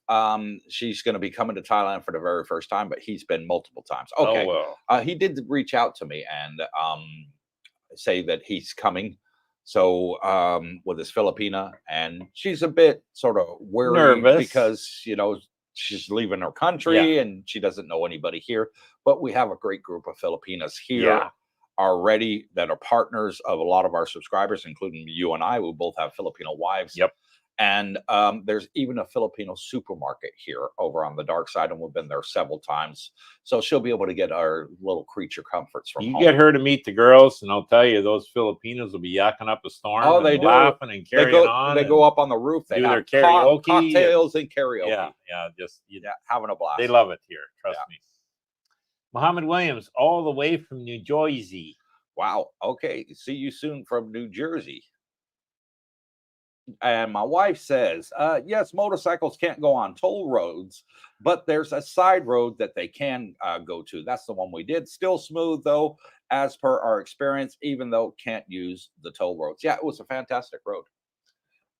She's going to be coming to Thailand for the very first time, but he's been multiple times. Okay. Oh, well. He did reach out to me and say that he's coming. So with his Filipina, and she's a bit sort of nervous because she's leaving her country and she doesn't know anybody here. But we have a great group of Filipinas here already that are partners of a lot of our subscribers, including you and I, who both have Filipino wives. Yep. And there's even a Filipino supermarket here over on the dark side, and we've been there several times. So she'll be able to get our little creature comforts from home. Get her to meet the girls, and I'll tell you, those Filipinos will be yakking up a storm. Oh, they do. Laughing and carrying on. They go up on the roof. They do have their karaoke, cocktails and karaoke. Yeah, just having a blast. They love it here. Trust me. Mohammed Williams, all the way from New Jersey. Wow. Okay. See you soon from New Jersey. And my wife says, yes, motorcycles can't go on toll roads, but there's a side road that they can go to. That's the one we did. Still smooth, though, as per our experience, even though can't use the toll roads. Yeah, it was a fantastic road.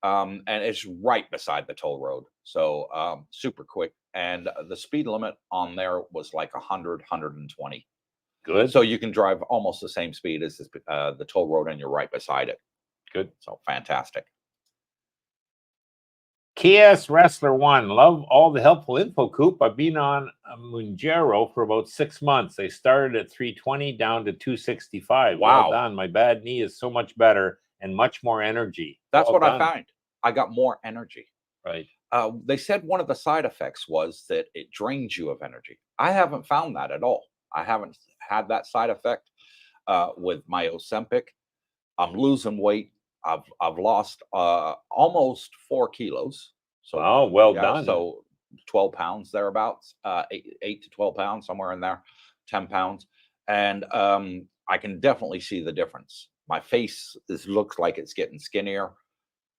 and it's right beside the toll road. So super quick. And the speed limit on there was like 100, 120. Good. So you can drive almost the same speed as the toll road, and you're right beside it. Good. So fantastic. KS Wrestler 1, love all the helpful info, Coop. I've been on a Munjero for about 6 months. I started at 320 down to 265. Wow. Well done. My bad knee is so much better and much more energy. That's Well what done. I found. I got more energy. Right. They said one of the side effects was that it drains you of energy. I haven't found that at all. I haven't had that side effect with my Ozempic. I'm losing weight. I've lost almost 4 kilos. So Oh, well done. So 12 pounds thereabouts, 8 to 12 pounds, somewhere in there, 10 pounds. And I can definitely see the difference. My face looks like it's getting skinnier.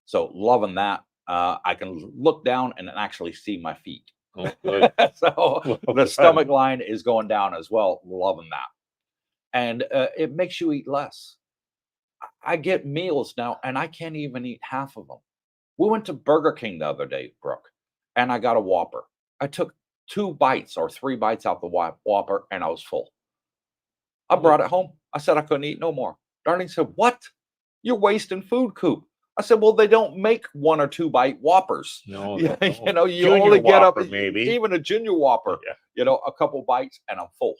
So loving that. I can look down and actually see my feet. Oh, good. So the stomach line is going down as well. Loving that. And it makes you eat less. I get meals now and I can't even eat half of them. We went to Burger King the other day, Brooke, and I got a Whopper. I took 2 bites or 3 bites out the Whopper and I was full. I brought it home. I said I couldn't eat no more. Darlene said, "What? You're wasting food, Coop." I said, "Well, they don't make 1 or 2 bite Whoppers. No, You know, you Junior only get up Whopper, maybe even a Junior Whopper. Yeah. You know, a couple bites and I'm full,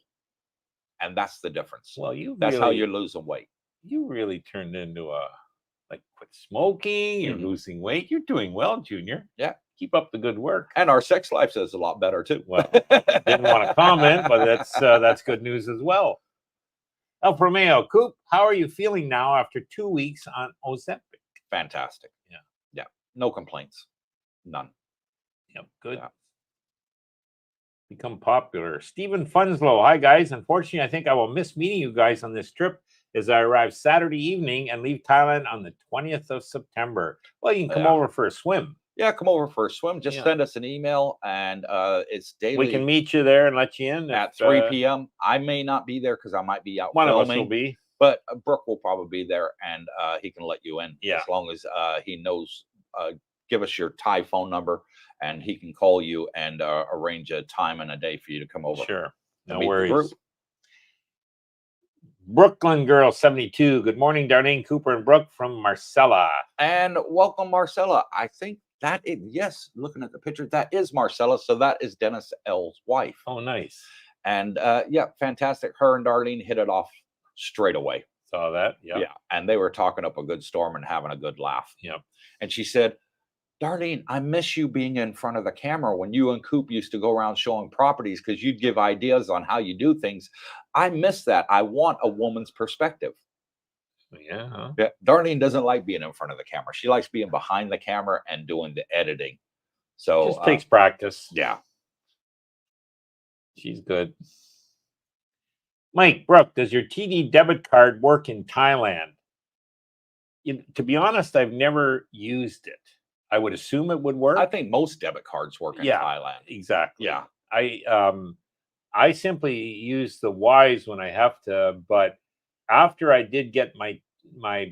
and that's the difference. Well, That's how you're losing weight. You really turned into a quit smoking. You're losing weight. You're doing well, Junior. Yeah, keep up the good work. And our sex life is a lot better too. Well, didn't want to comment, but that's good news as well. El Romeo, Coop, how are you feeling now after 2 weeks on Ozempic? Fantastic. Yeah. No complaints. None. Yep, good. Yeah. Become popular. Stephen Funslow, hi guys. Unfortunately, I think I will miss meeting you guys on this trip as I arrive Saturday evening and leave Thailand on the 20th of September. Well, you can come over for a swim. Yeah, come over for a swim. Just send us an email, and it's daily. We can meet you there and let you in at 3 p.m. I may not be there because I might be out filming. One of us will be. But Brooke will probably be there, and he can let you in. Yeah. As long as he knows, give us your Thai phone number, and he can call you and arrange a time and a day for you to come over. Sure. No worries. Brooklyn Girl 72. Good morning, Darlene, Cooper, and Brooke from Marcella. And welcome, Marcella. I think that is, yes, looking at the picture, that is Marcella. So that is Dennis L's wife. Oh, nice. And yeah, fantastic. Her and Darlene hit it off straight away. Saw that. Yeah. Yeah. And they were talking up a good storm and having a good laugh. Yeah. And she said, "Darlene, I miss you being in front of the camera when you and Coop used to go around showing properties because you'd give ideas on how you do things. I miss that. I want a woman's perspective." Yeah. Huh? Yeah. Darlene doesn't like being in front of the camera. She likes being behind the camera and doing the editing. So just takes practice. Yeah. She's good. Mike, Brooke, does your TD debit card work in Thailand? To be honest, I've never used it. I would assume it would work. I think most debit cards work in Thailand. Exactly. Yeah. I simply use the Wise when I have to, but after I did get my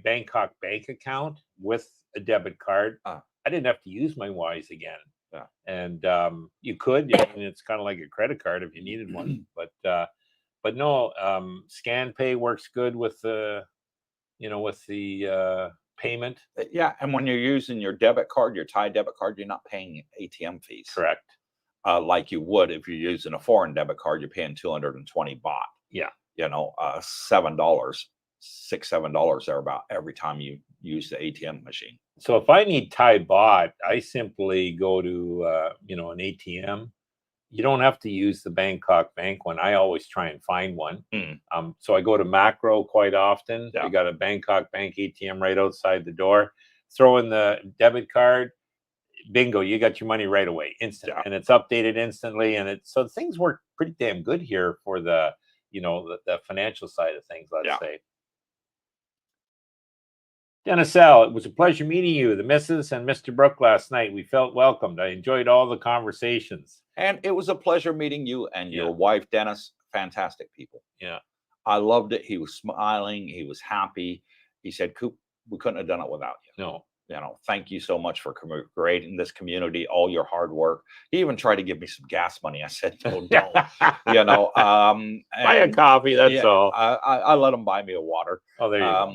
Bangkok bank account with a debit card, I didn't have to use my Wise again. Yeah. And you could, and it's kind of like a credit card if you needed one, but no, Scan Pay works good with the payment. Yeah, and when you're using your debit card, your Thai debit card, you're not paying ATM fees. Correct. Like you would if you're using a foreign debit card, you're paying 220 baht. Yeah. $7, $6-7 thereabout every time you use the ATM machine. So if I need Thai baht, I simply go to an ATM. You don't have to use the Bangkok bank one. I always try and find one. So I go to Macro quite often. Yeah. You got a Bangkok bank ATM right outside the door. Throw in the debit card. Bingo, you got your money right away, instant, and it's updated instantly. And so things work pretty damn good here for the financial side of things. Let's say. Dennis L., it was a pleasure meeting you, the Mrs. and Mr. Brooke last night. We felt welcomed. I enjoyed all the conversations. And it was a pleasure meeting you and your wife, Dennis. Fantastic people. Yeah. I loved it. He was smiling. He was happy. He said, "Coop, we couldn't have done it without you." No. thank you so much for creating this community, all your hard work. He even tried to give me some gas money. I said, no, don't. Buy a coffee, that's all. I let him buy me a water. Oh, there you go.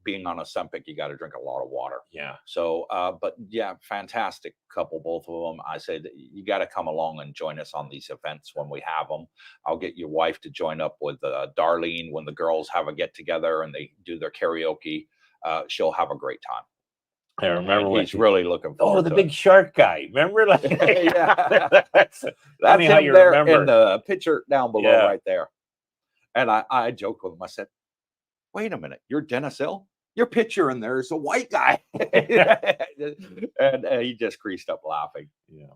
Being on Ozempic, you got to drink a lot of water. Yeah. So, but yeah, fantastic couple, both of them. I said, you got to come along and join us on these events when we have them. I'll get your wife to join up with Darlene when the girls have a get together and they do their karaoke. She'll have a great time. I remember when he's really looking forward. Oh, the big shark guy. Remember? Like, yeah. That's funny how him you there remember. in the picture down below right there. And I joked with him. I said, wait a minute, you're Dennis Hill? Your picture in there is a white guy. And he just creased up laughing. Yeah.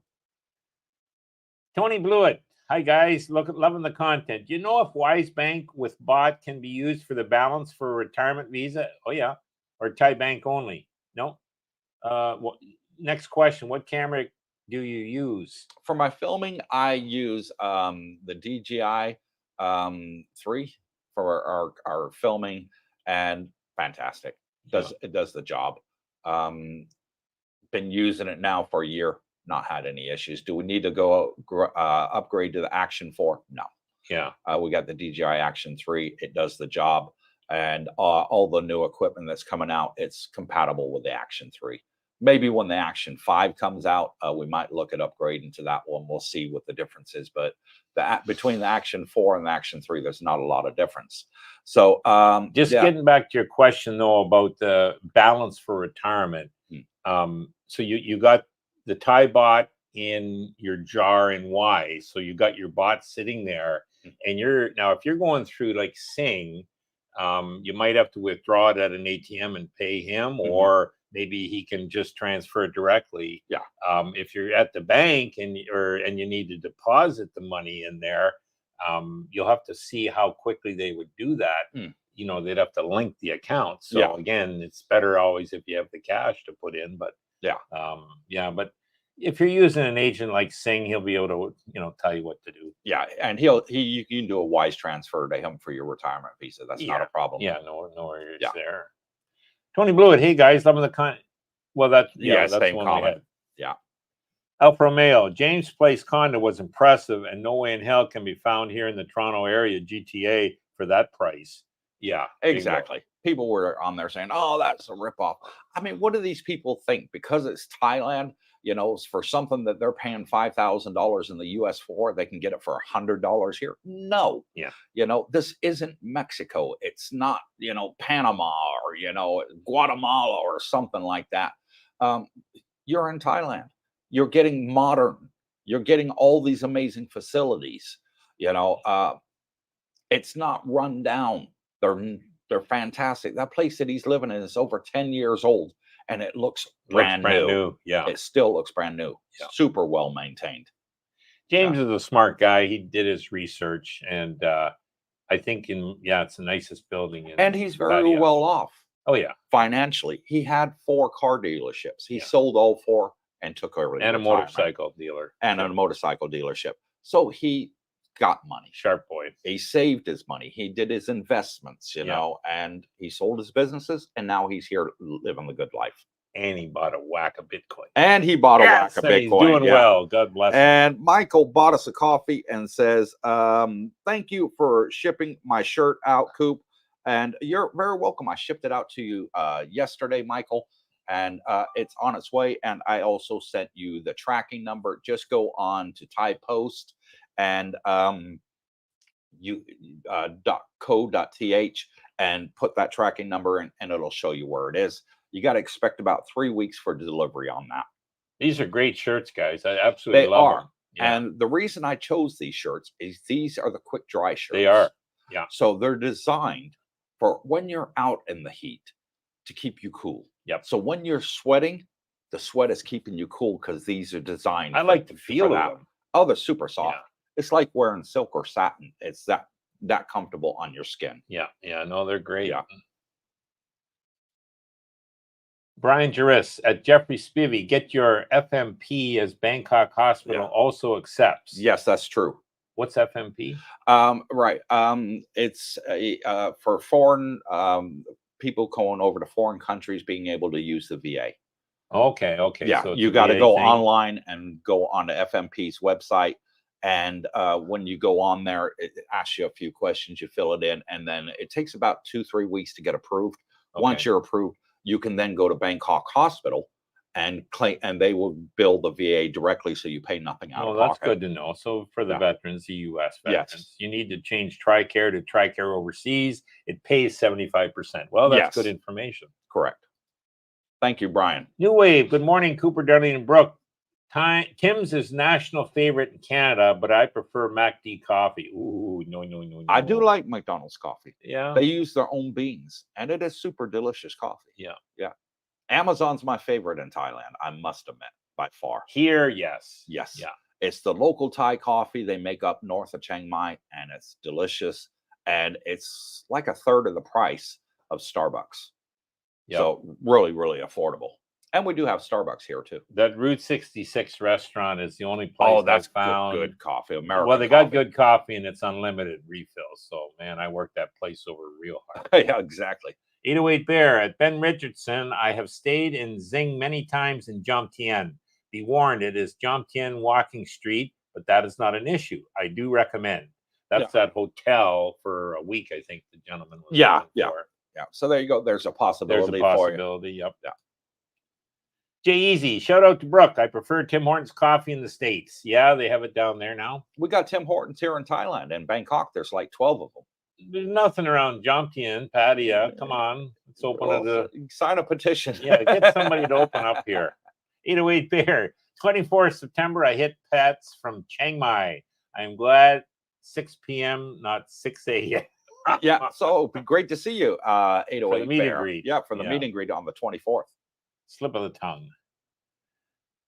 Tony Blewett. Hi, guys. Loving the content. Do you know if Wise Bank with bot can be used for the balance for a retirement visa? Oh, yeah. Or Thai Bank only? No. Next question. What camera do you use? For my filming, I use the DJI 3 for our filming, and fantastic. It does the job. Been using it now for a year, not had any issues. Do we need to go upgrade to the Action 4? No. Yeah. We got the DJI Action 3. It does the job, and all the new equipment that's coming out, it's compatible with the Action 3. Maybe when the Action 5 comes out, we might look at upgrading to that one. We'll see what the difference is. But between the Action 4 and the Action 3, there's not a lot of difference. So just getting back to your question, though, about the balance for retirement. So you got the Thai bot in your jar in Wise. So you got your bot sitting there. And now, if you're going through like Sing, you might have to withdraw it at an ATM and pay him, or maybe he can just transfer it directly. Yeah. If you're at the bank and you need to deposit the money in there, you'll have to see how quickly they would do that. They'd have to link the account. So again, it's better always if you have the cash to put in. But but if you're using an agent like Sing, he'll be able to tell you what to do. Yeah, and you can do a Wise transfer to him for your retirement visa. That's not a problem. Yeah, no worries there. Tony Blewett, hey guys, loving the content. Well, that's same one comment. we had. Yeah. Alfa Romeo, James Place condo was impressive, and no way in hell can be found here in the Toronto area, GTA, for that price. Yeah, exactly. People were on there saying, "Oh, that's a ripoff." I mean, what do these people think? Because it's Thailand, for something that they're paying $5,000 in the US for, they can get it for $100 here. No. Yeah. This isn't Mexico. It's not, Panama or, Guatemala or something like that. You're in Thailand. You're getting modern. You're getting all these amazing facilities. It's not run down. They're fantastic. That place that he's living in is over 10 years old, and it looks brand new. Yeah. It still looks brand new. Yeah. Super well maintained. James is a smart guy. He did his research, and I think it's the nicest building. And he's very well off. Oh, yeah. Financially. He had 4 car dealerships. He sold all 4 and took over. And a motorcycle dealer. And a motorcycle dealership. So he got money. Sharp boy. He saved his money. He did his investments, and he sold his businesses, and now he's here living the good life. And he bought a whack of Bitcoin. He's doing well. God bless him. And Michael bought us a coffee and says, thank you for shipping my shirt out, Coop. And you're very welcome. I shipped it out to you yesterday, Michael, and it's on its way. And I also sent you the tracking number. Just go on to Thai Post and .co.th and put that tracking number in, and it'll show you where it is. You got to expect about 3 weeks for delivery on that. These are great shirts, guys. I absolutely love them. Yeah. And the reason I chose these shirts is these are the quick dry shirts. They are. Yeah. So they're designed for when you're out in the heat to keep you cool. Yep. So when you're sweating, the sweat is keeping you cool because these are designed. I like the feel of them. Oh, they're super soft. Yeah. It's like wearing silk or satin. It's that comfortable on your skin. Yeah. No, they're great. Yeah. Brian Juris at Jeffrey Spivey, get your FMP as Bangkok Hospital also accepts. Yes, that's true. What's FMP? Right. It's for foreign people going over to foreign countries being able to use the VA. Okay. Yeah, So it's you a got to VA go thing. online and go on to FMP's website. And when you go on there, it asks you a few questions. You fill it in, and then it takes about 2-3 weeks to get approved. Once Okay. you're approved, you can then go to Bangkok Hospital and claim, and they will bill the VA directly, so you pay nothing out Oh, of that's pocket. good to know. So for the Yeah. veterans, the U.S. Yes. veterans, you need to change TRICARE to TRICARE Overseas. It pays 75%. Well, that's good Yes. information. Correct. Thank you, Brian. New Wave. Good morning, Cooper, Darlene, and Brooke. Tim's is national favorite in Canada, but I prefer MacD coffee. Ooh, no. I do like McDonald's coffee. Yeah. They use their own beans, and it is super delicious coffee. Yeah. Amazon's my favorite in Thailand, I must admit, by far. Here, yes. Yes. Yeah. It's the local Thai coffee they make up north of Chiang Mai, and it's delicious. And it's like a third of the price of Starbucks. Yep. So really, really affordable. And we do have Starbucks here too. That Route 66 restaurant is the only place That's I've found. good coffee. American Well, they got coffee. good coffee and it's unlimited refills. So, man, I worked that place over real hard. Yeah, exactly. 808 Bear at Ben Richardson. I have stayed in Zing many times in Jomtien. Be warned, it is Jomtien walking street, but that is not an issue. I do recommend. That's that hotel for a week, I think the gentleman was Yeah. for. Yeah. So there you go. There's a possibility. There's a possibility. Yep. Yeah. Jay Easy, shout out to Brooke. I prefer Tim Hortons coffee in the States. Yeah, they have it down there now. We got Tim Hortons here in Thailand. In Bangkok, there's like 12 of them. There's nothing around Jomtien, Pattaya. Come on. Let's open it. Sign a petition. Yeah, get somebody to open up here. 808 Bear. 24th September, I hit Pats from Chiang Mai. I am glad 6 p.m., not 6 a.m. Yeah, so it'd be great to see you, 808 For the meet and Bear. greet. Yeah, for the meet and greet on the 24th. Slip of the tongue.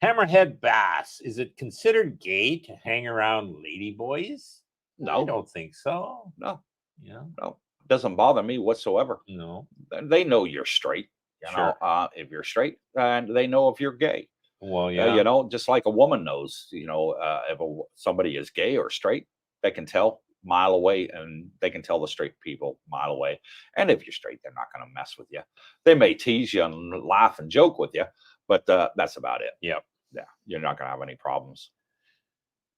Hammerhead Bass. Is it considered gay to hang around lady boys? No. I don't think so. No. Yeah. No. Doesn't bother me whatsoever. No. They know you're straight. You know, if you're straight, and they know if you're gay. Well, yeah. You know, just like a woman knows, you know, if somebody is gay or straight, they can tell mile away, and they can tell the straight people mile away. And if you're straight, they're not going to mess with you. They may tease you and laugh and joke with you, but that's about it. Yep. Yeah, you're not going to have any problems.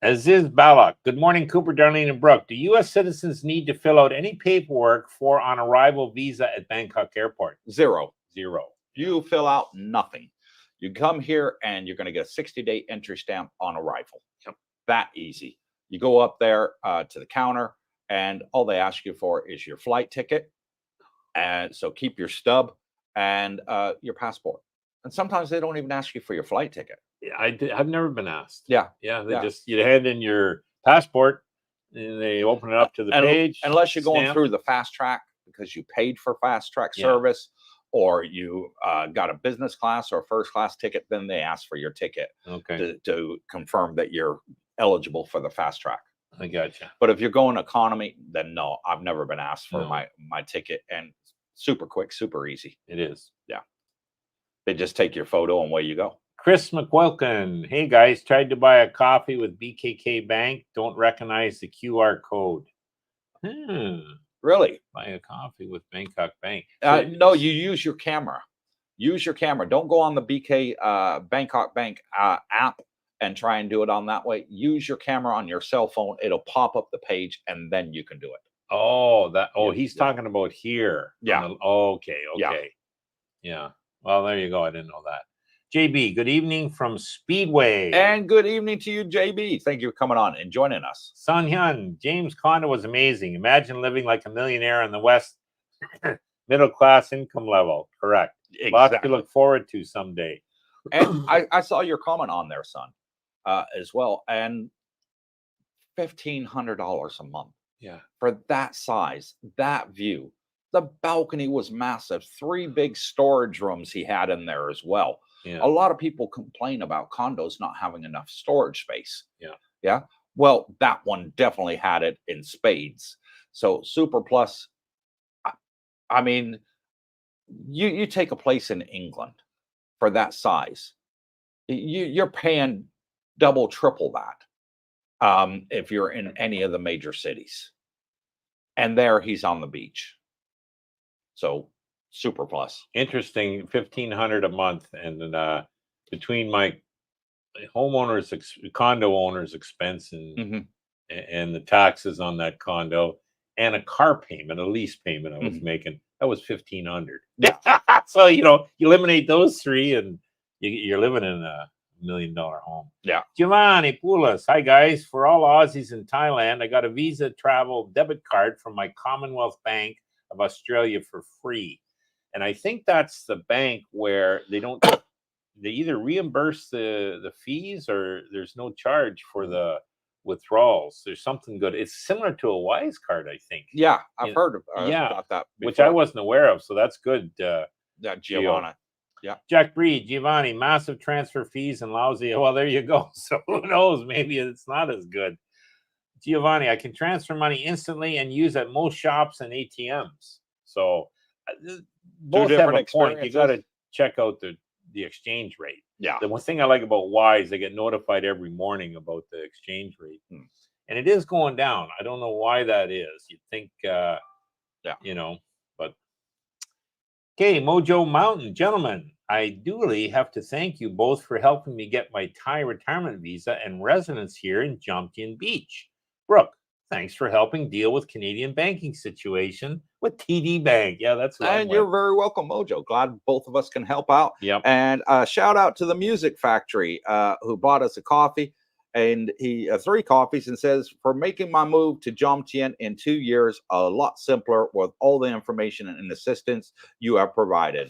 Aziz Balak. Good morning, Cooper, Darlene, and Brooke. Do U.S. citizens need to fill out any paperwork for on arrival visa at Bangkok Airport? Zero. You fill out nothing. You come here and you're going to get a 60-day entry stamp on arrival. Yep. That easy. You go up there to the counter, and all they ask you for is your flight ticket. And so keep your stub and your passport. And sometimes they don't even ask you for your flight ticket. Yeah, I've never been asked. Yeah. They just, you hand in your passport and they open it up to the page. Unless you're going through the fast track because you paid for fast track service, or you got a business class or first class ticket, then they ask for your ticket to confirm that you're eligible for the fast track. I gotcha. But if you're going economy, then no, I've never been asked for my ticket, and super quick, super easy. It is. Yeah. They just take your photo and away you go. Chris McWilkin. Hey guys, tried to buy a coffee with BKK Bank. Don't recognize the QR code. Really? Buy a coffee with Bangkok Bank. No, you use your camera. Use your camera. Don't go on the Bangkok Bank app and try and do it on that way. Use your camera on your cell phone. It'll pop up the page, and then you can do it. Oh, he's talking about here. Yeah. Okay. Yeah. Well, there you go. I didn't know that. JB, good evening from Speedway. And good evening to you, JB. Thank you for coming on and joining us. Sun Hyun, James Condo was amazing. Imagine living like a millionaire in the West, middle class income level. Correct. Exactly. Lots to look forward to someday. And I saw your comment on there, son, as well. And $1,500 a month. Yeah. For that size, that view. The balcony was massive. 3 big storage rooms he had in there as well. Yeah. A lot of people complain about condos not having enough storage space. Yeah. Well, that one definitely had it in spades. So Super Plus, I mean, you take a place in England for that size, you're paying double, triple that if you're in any of the major cities. And there he's on the beach. So super plus. Interesting, $1,500 a month, and between my condo owner's expense and the taxes on that condo and a car payment, a lease payment I was making, that was $1,500. Yeah. So you eliminate those three, and you're living in a $1 million home. Yeah. Giovanni Poulos, hi guys. For all Aussies in Thailand, I got a Visa travel debit card from my Commonwealth Bank of Australia for free. And I think that's the bank where they don't they either reimburse the fees or there's no charge for the withdrawals. There's something good. It's similar to a Wise card, I think. Yeah, I've heard about that before. Which I wasn't aware of. So that's good. Yeah, Giovanni. Yeah. Jack Breed, Giovanni, massive transfer fees and lousy. Well, there you go. So who knows? Maybe it's not as good. Giovanni, I can transfer money instantly and use at most shops and ATMs. So both have a point. You got to check out the exchange rate. Yeah. The one thing I like about Wise, I get notified every morning about the exchange rate. And it is going down. I don't know why that is. You'd think, but. Okay, Mojo Mountain, gentlemen, I duly have to thank you both for helping me get my Thai retirement visa and residence here in Jomtien Beach. Brooke, thanks for helping deal with Canadian banking situation with TD Bank. Yeah, that's what and you're very welcome, Mojo. Glad both of us can help out. Yep. And shout out to the Music Factory who bought us a coffee, and he 3 coffees, and says, for making my move to Jomtien in 2 years a lot simpler with all the information and assistance you have provided.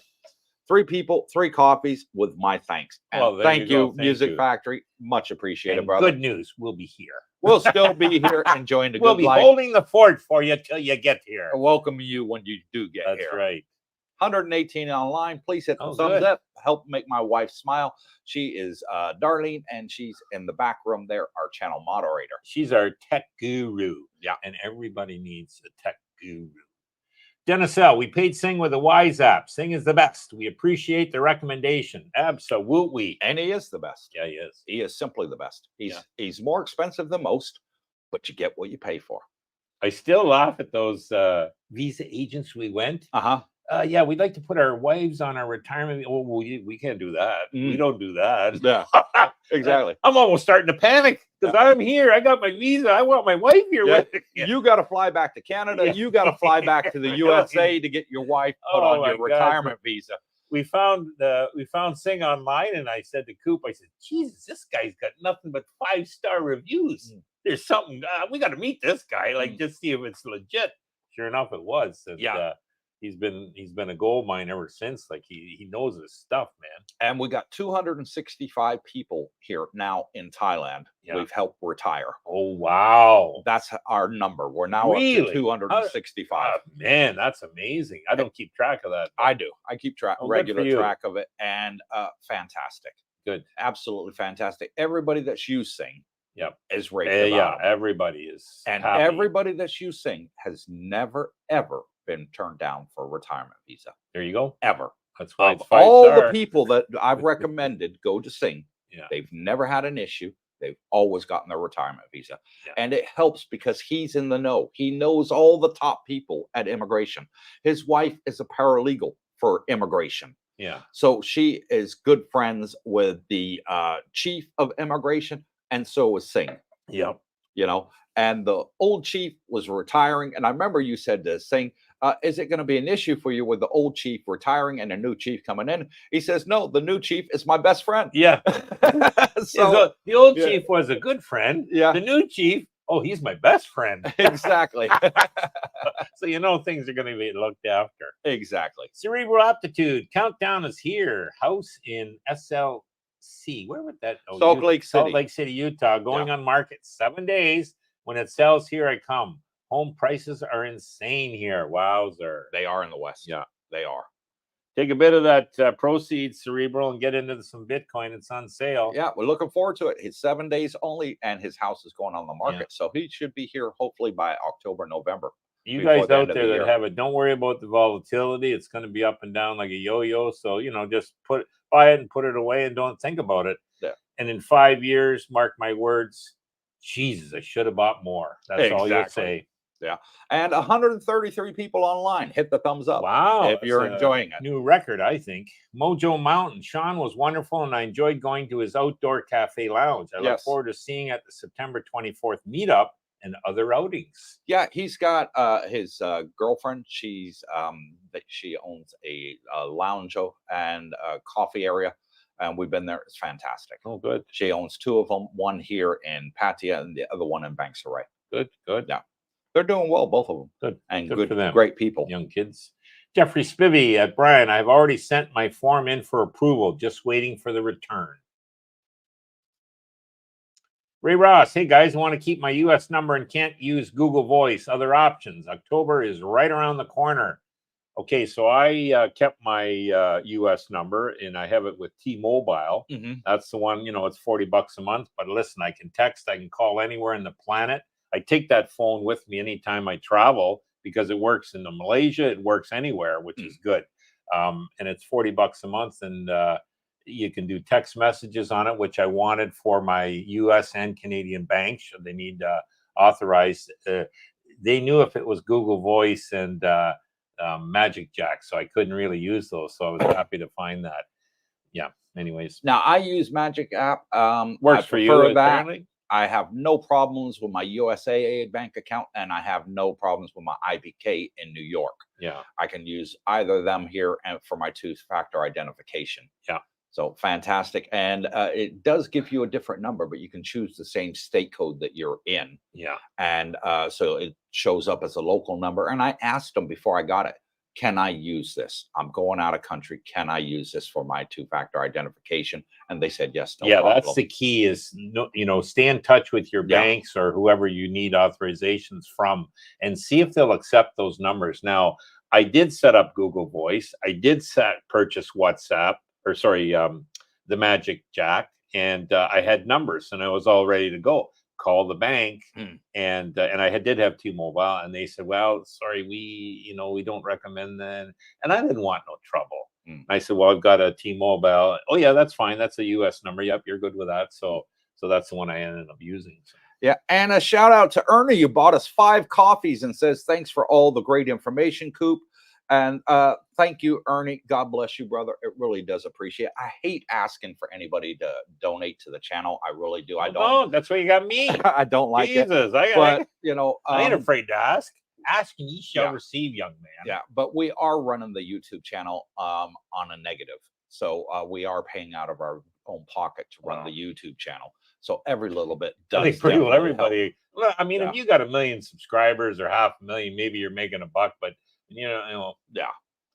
3 people, 3 coffees with my thanks. And well, thank you, Music Factory. Much appreciated, and brother. Good news, we'll be here. We'll still be here enjoying the we'll good be life. Holding the fort for you till you get here. I welcome you when you do get here. That's right. 118 online. Please hit the thumbs good. up. Help make my wife smile. She is Darlene, and she's in the back room there, our channel moderator. She's our tech guru. Yeah. And everybody needs a tech guru. Dennis L., we paid Sing with a Wise app. Sing is the best. We appreciate the recommendation. Absolutely. And he is the best. Yeah, he is. He is simply the best. He's more expensive than most, but you get what you pay for. I still laugh at those visa agents we went. Yeah, we'd like to put our wives on our retirement. Oh, we can't do that. We don't do that. Yeah, exactly. I'm almost starting to panic because I'm here. I got my visa. I want my wife here with me. You got to fly back to Canada. You got to fly back to the USA to get your wife put on your retirement visa. We found Sing online, and I said to Coop, I said, Jesus, this guy's got nothing but 5-star reviews. There's something, we got to meet this guy, just see if it's legit. Sure enough, it was. And, he's been a gold mine ever since. Like he knows his stuff, man. And we got 265 people here now in Thailand. We've helped retire. Oh wow, that's our number. We're now up to 265. Man, that's amazing. I don't keep track of that. I do. I keep regular track of it, and fantastic. Good, absolutely fantastic. Everybody that's used Sing. Is rated. Everybody is, and happy. Everybody that's used Sing has never ever been turned down for a retirement visa. There you go. Ever. That's why it's all 5-star. the people that I've recommended go to Sing. They've never had an issue. They've always gotten their retirement visa. And it helps because he's in the know. He knows all the top people at immigration. His wife is a paralegal for immigration. So she is good friends with the chief of immigration, and so is Sing. You know, and the old chief was retiring. And I remember you said to Sing, is it going to be an issue for you with the old chief retiring and a new chief coming in? He says, no, the new chief is my best friend. So the old chief was a good friend. The new chief, he's my best friend. Exactly. So things are going to be looked after. Exactly. Cerebral Aptitude. Countdown is here. House in SLC. Where would that? Salt Lake City. Salt Lake City, Utah. Going on market 7 days. When it sells, here I come. Home prices are insane here. Wowzer. They are in the West. They are. Take a bit of that proceeds, Cerebral, and get into some Bitcoin. It's on sale. We're looking forward to it. It's 7 days only, and his house is going on the market. So he should be here hopefully by October, November. You guys out there that have it, don't worry about the volatility. It's going to be up and down like a yo-yo. So, just buy it and put it away and don't think about it. And in 5 years, mark my words, Jesus, I should have bought more. That's all you'll say. Yeah. And 133 people online. Hit the thumbs up. Wow. If you're enjoying it. New record, I think. Mojo Mountain. Sean was wonderful, and I enjoyed going to his outdoor cafe lounge. I look forward to seeing at the September 24th meetup and other outings. Yeah, he's got his girlfriend. She owns a lounge and a coffee area, and we've been there. It's fantastic. Oh, good. She owns 2 of them, one here in Pattaya and the other one in Banks Array. Good, good. Yeah, they're doing well, both of them. Good, and good for them. Great people. Young kids. Jeffrey Spivey at Brian. I've already sent my form in for approval. Just waiting for the return. Ray Ross, hey guys, I want to keep my US number and can't use Google Voice. Other options. October is right around the corner. Okay, so I kept my US number and I have it with T-Mobile. That's the one, it's $40 a month. But listen, I can text, I can call anywhere in the planet. I take that phone with me anytime I travel because it works in Malaysia, it works anywhere, which is good. And it's $40 a month, and you can do text messages on it, which I wanted for my US and Canadian banks. Should they need authorized, they knew if it was Google Voice and Magic Jack, so I couldn't really use those. So I was happy to find that. Yeah. Anyways, now I use Magic app. Works for you, apparently. I have no problems with my USAA bank account, and I have no problems with my IBK in New York. Yeah, I can use either of them here and for my 2-factor identification. Yeah. So fantastic. And it does give you a different number, but you can choose the same state code that you're in. Yeah. And so it shows up as a local number. And I asked them before I got it, can I use this? I'm going out of country. Can I use this for my 2-factor identification? And they said, yes, no problem. That's the key is, stay in touch with your banks or whoever you need authorizations from and see if they'll accept those numbers. Now, I did set up Google Voice. I did purchase WhatsApp. The Magic Jack, and I had numbers, and I was all ready to go. Call the bank, and I did have T-Mobile, and they said, "Well, sorry, we don't recommend that." And I didn't want no trouble. I said, "Well, I've got a T-Mobile." Oh yeah, that's fine. That's a US number. Yep, you're good with that. So that's the one I ended up using. So. Yeah, and a shout out to Ernie, who bought us 5 coffees and says, "Thanks for all the great information, Coop." And thank you, Ernie. God bless you, brother. It really does appreciate it. I hate asking for anybody to donate to the channel. I really do. I don't. Oh, that's why you got me. I don't like it. But I ain't afraid to ask. Ask and ye shall receive, young man. Yeah, but we are running the YouTube channel on a negative. So we are paying out of our own pocket to run the YouTube channel. So every little bit does. I think pretty well everybody. Well, I mean, if you got 1 million subscribers or 500,000, maybe you're making a buck, but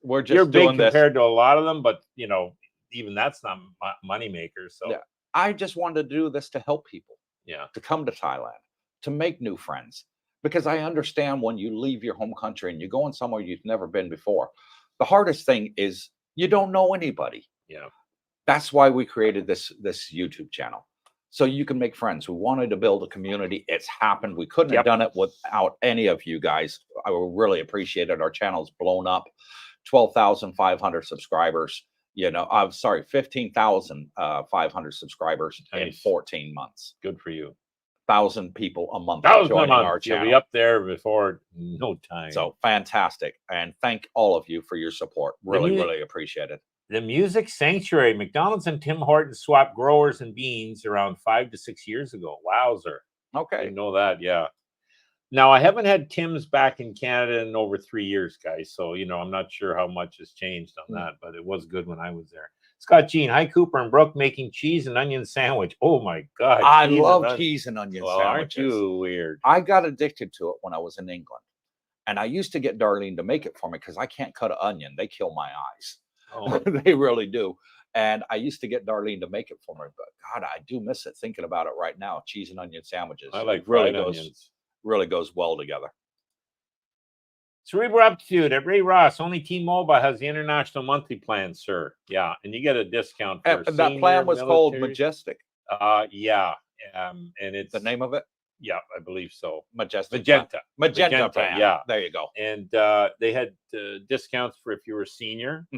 we're just you're big doing compared to a lot of them, but even that's not money makers. So I just wanted to do this to help people. Yeah, to come to Thailand, to make new friends, because I understand when you leave your home country and you're going somewhere you've never been before, the hardest thing is you don't know anybody. Yeah, that's why we created this YouTube channel. So you can make friends. We wanted to build a community. It's happened. We couldn't have done it without any of you guys. I really appreciate it. Our channel's blown up, 12,500 subscribers. 15,500 subscribers in 14 months. Good for you. 1,000 people a month joining our channel. You'll be up there before no time. So fantastic. And thank all of you for your support. Really appreciate it. The Music Sanctuary. McDonald's and Tim Hortons swapped growers and beans around 5 to 6 years ago. Wowzer. Okay. I know that, yeah. Now, I haven't had Tim's back in Canada in over 3 years, guys. So, I'm not sure how much has changed on that, but it was good when I was there. Scott Jean, hi, Cooper and Brooke, making cheese and onion sandwich. Oh, my God. I love cheese and onion sandwiches. Aren't you weird? I got addicted to it when I was in England. And I used to get Darlene to make it for me because I can't cut an onion. They kill my eyes. Oh. They really do. And I used to get Darlene to make it for me, but God, I do miss it thinking about it right now. Cheese and onion sandwiches. I like fried onions. Really goes well together. Cerebral Aptitude at Ray Ross. Only T-Mobile has the international monthly plan, sir. Yeah, and you get a discount for that plan was called Majestic. Yeah. And it's the name of it. Yeah, I believe so. Magenta plan. Yeah, there you go. And they had discounts for if you were senior,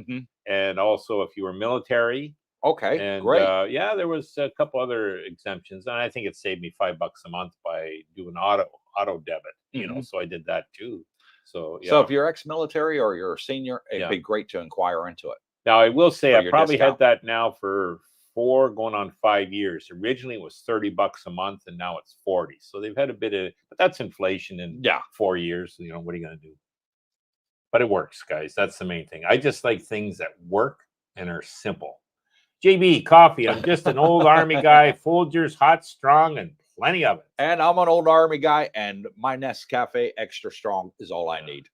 and also if you were military. Okay, and great. There was a couple other exemptions, and I think it saved me $5 a month by doing auto auto debit, you know, so I did that too. So yeah. So if you're ex-military or you're a senior, it'd be great to inquire into it. Now I will say I probably discount. had that now for 4 going on 5 years. Originally it was $30 a month and now it's 40. So they've had a bit of, but that's inflation in 4 years. You know, what are you going to do? But it works, guys. That's the main thing. I just like things that work and are simple. JB, coffee. I'm just an old Army guy. Folgers, hot, strong, and plenty of it. And I'm an old Army guy, and my Nescafe extra strong is all I need.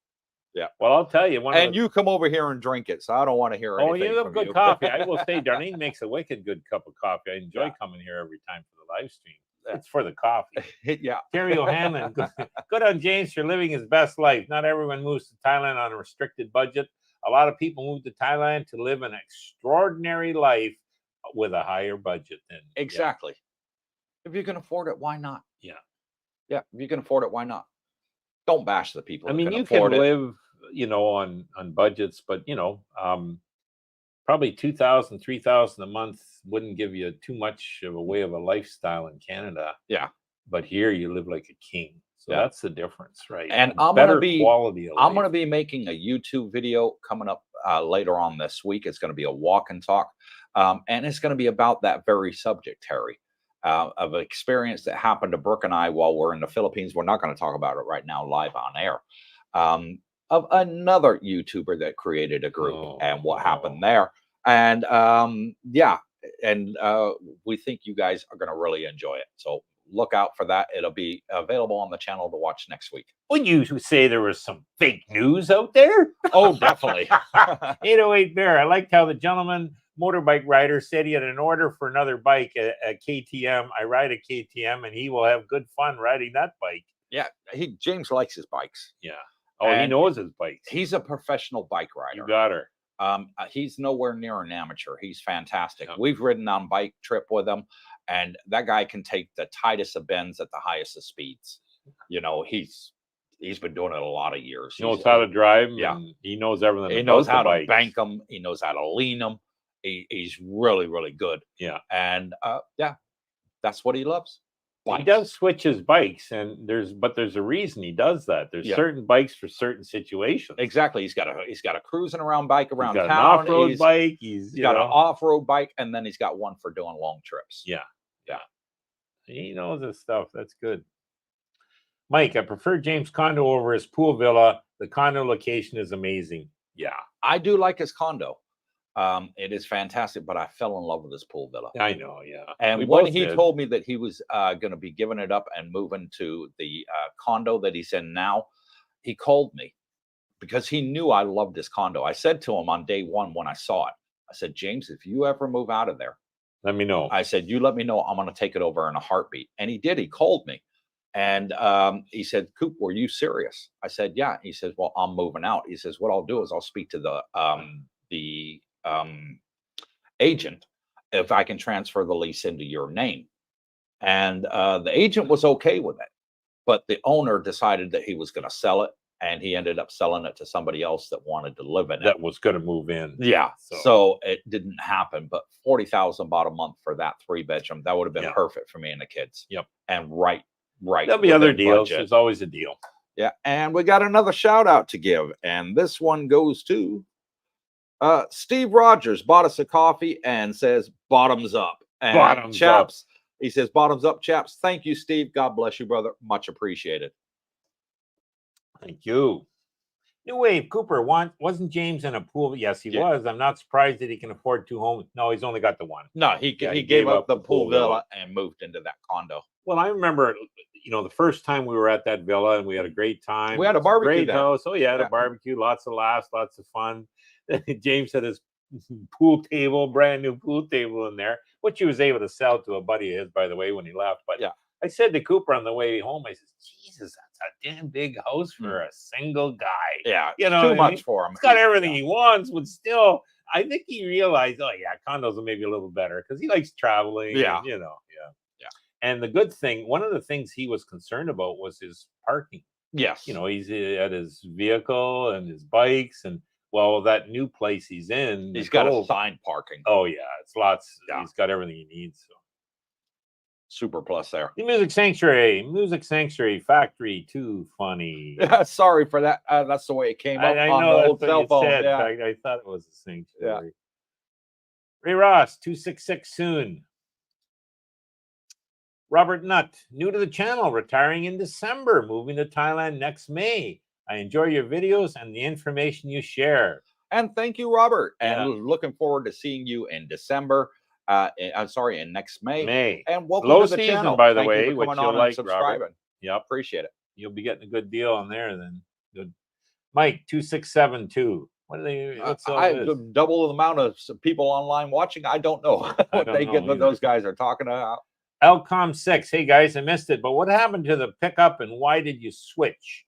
Yeah. Well, I'll tell you. You come over here and drink it, so I don't want to hear anything. Oh, you have good coffee. I will say, Darlene makes a wicked good cup of coffee. I enjoy coming here every time for the live stream. It's for the coffee. Yeah. Terry O'Hanlon, good on James for living his best life. Not everyone moves to Thailand on a restricted budget. A lot of people move to Thailand to live an extraordinary life with a higher budget than exactly. If you can afford it, why not? Yeah. Yeah. If you can afford it, why not? Don't bash the people. I mean, you can live, you know, on budgets, but you know, probably $2,000, $3,000 a month wouldn't give you too much of a way of a lifestyle in Canada. Yeah. But here you live like a king. So that's the difference, right? And I'm going to be making a YouTube video coming up later on this week. It's going to be a walk and talk. And it's going to be about that very subject, Terry, of an experience that happened to Brooke and I while we're in the Philippines. We're not going to talk about it right now live on air. Of another YouTuber that created a group and what happened there. And we think you guys are going to really enjoy it. So look out for that. It'll be available on the channel to watch next week. Would you say there was some fake news out there? Oh, definitely. 808 Bear. I liked how the gentleman motorbike rider said he had an order for another bike, a KTM. I ride a KTM and he will have good fun riding that bike. Yeah. James likes his bikes. Yeah. Oh, and he knows his bikes. He's a professional bike rider. You got her. He's nowhere near an amateur. He's fantastic. Yep. We've ridden on bike trip with him, and that guy can take the tightest of bends at the highest of speeds. You know, he's been doing it a lot of years. He knows how to drive. Yeah, he knows everything. He knows how to bank them. He knows how to lean them. He's really, really good. Yeah, and that's what he loves. Bikes. He does switch his bikes, and there's a reason he does that. There's certain bikes for certain situations. Exactly. He's got a cruising around bike around town. An off-road bike. He's got an off-road bike, and then he's got one for doing long trips. Yeah. He knows his stuff. That's good. Mike, I prefer James' condo over his pool villa. The condo location is amazing. Yeah, I do like his condo. It is fantastic, but I fell in love with this pool villa. I know, yeah. And when he told me that he was going to be giving it up and moving to the condo that he's in now, he called me because he knew I loved his condo. I said to him on day one when I saw it, I said, James, if you ever move out of there, let me know. I said, you let me know. I'm going to take it over in a heartbeat. And he did. He called me. And he said, Coop, were you serious? I said, yeah. He says, well, I'm moving out. He says, what I'll do is I'll speak to the agent if I can transfer the lease into your name. And the agent was okay with it, but the owner decided that he was going to sell it, and he ended up selling it to somebody else that wanted to live in it. That was going to move in. Yeah. So it didn't happen, but $40,000 about a month for that 3-bedroom, that would have been perfect for me and the kids. Yep. And right. There'll be other deals. There's always a deal. Yeah. And we got another shout out to give. And this one goes to Steve Rogers. Bought us a coffee and says, bottoms up. And bottoms chaps, up. He says, bottoms up, chaps. Thank you, Steve. God bless you, brother. Much appreciated. Thank you. New Wave, Cooper, wasn't James in a pool? Yes, he was. I'm not surprised that he can afford 2 homes. No, he's only got the one. No, he gave up the pool villa and moved into that condo. Well, I remember, the first time we were at that villa and we had a great time. We had a barbecue. Great house. Oh, yeah, a barbecue. Lots of laughs, lots of fun. James had his pool table, brand new pool table in there, which he was able to sell to a buddy of his, by the way, when he left. But I said to Cooper on the way home, I said, Jesus, that's a damn big house for a single guy. Yeah, too much for him. He's got everything he wants, but still, I think he realized, condos are maybe a little better because he likes traveling. Yeah. And, And the good thing, one of the things he was concerned about was his parking. Yes. He's at his vehicle and his bikes, and that new place he's in, he's got assigned parking. Oh yeah, it's lots. Yeah. He's got everything he needs. So. super plus there. The Music Sanctuary Factory, too funny. Yeah, sorry for that. That's the way it came up I on know the that's old what cell you phone. said. Yeah. I thought it was a sanctuary. Ray Ross, 266 soon. Robert Nutt, new to the channel, retiring in December, moving to Thailand next May. I enjoy your videos and the information you share. And thank you, Robert. And Yeah. looking forward to seeing you in December. I'm sorry, in next May. And welcome Low to the season, channel. by the Thank way, you for which coming you'll on like, and subscribing. Robert. Yep. Appreciate it. You'll be getting a good deal on there then. Good. Mike, 2672. What are they? What's all this? Double the amount of people online watching. I don't know what those guys are talking about. Elcom 6. Hey guys, I missed it, but what happened to the pickup and why did you switch?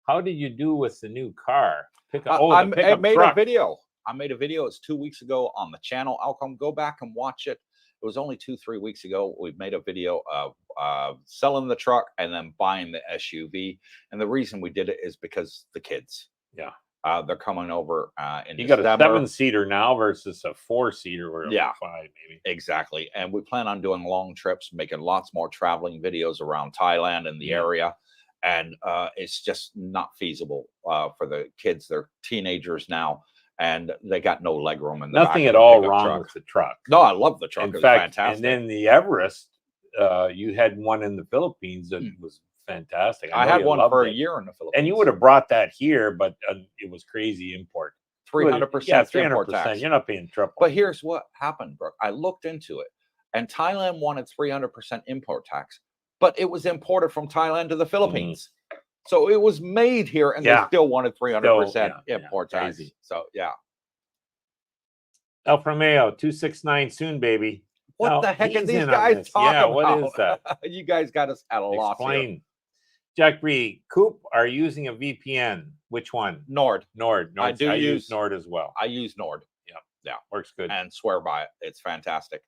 How did you do with the new car? I made a video. I made a video. It's 2 weeks ago on the channel. Elcom, go back and watch it. It was only 2-3 weeks ago. We made a video of selling the truck and then buying the SUV. And the reason we did it is because the kids. Yeah. They're coming over in you December. Got a 7-seater now versus a 4-seater or yeah, 5 maybe. Exactly. And we plan on doing long trips, making lots more traveling videos around Thailand and the area. And it's just not feasible for the kids. They're teenagers now, and they got no leg room in the Nothing back at of the all pickup wrong truck. with the truck. No, I love the truck. In it's fact, fantastic. and then the Everest, you had one in the Philippines that was fantastic. I had one for a year in the Philippines. And you would have brought that here, but it was crazy import. 300%. Yeah, 300%. You're not paying triple. But here's what happened, Brooke. I looked into it, and Thailand wanted 300% import tax, but it was imported from Thailand to the Philippines. So it was made here, and they still wanted 300% import tax. Crazy. So, yeah. El Romeo, 269 soon, baby. What the heck are these guys talking about? What is that? You guys got us at a loss. Explain. Jack Bree, Coop are using a VPN. Which one? Nord. I use Nord as well. I use Nord. Yeah. Works good. And swear by it. It's fantastic.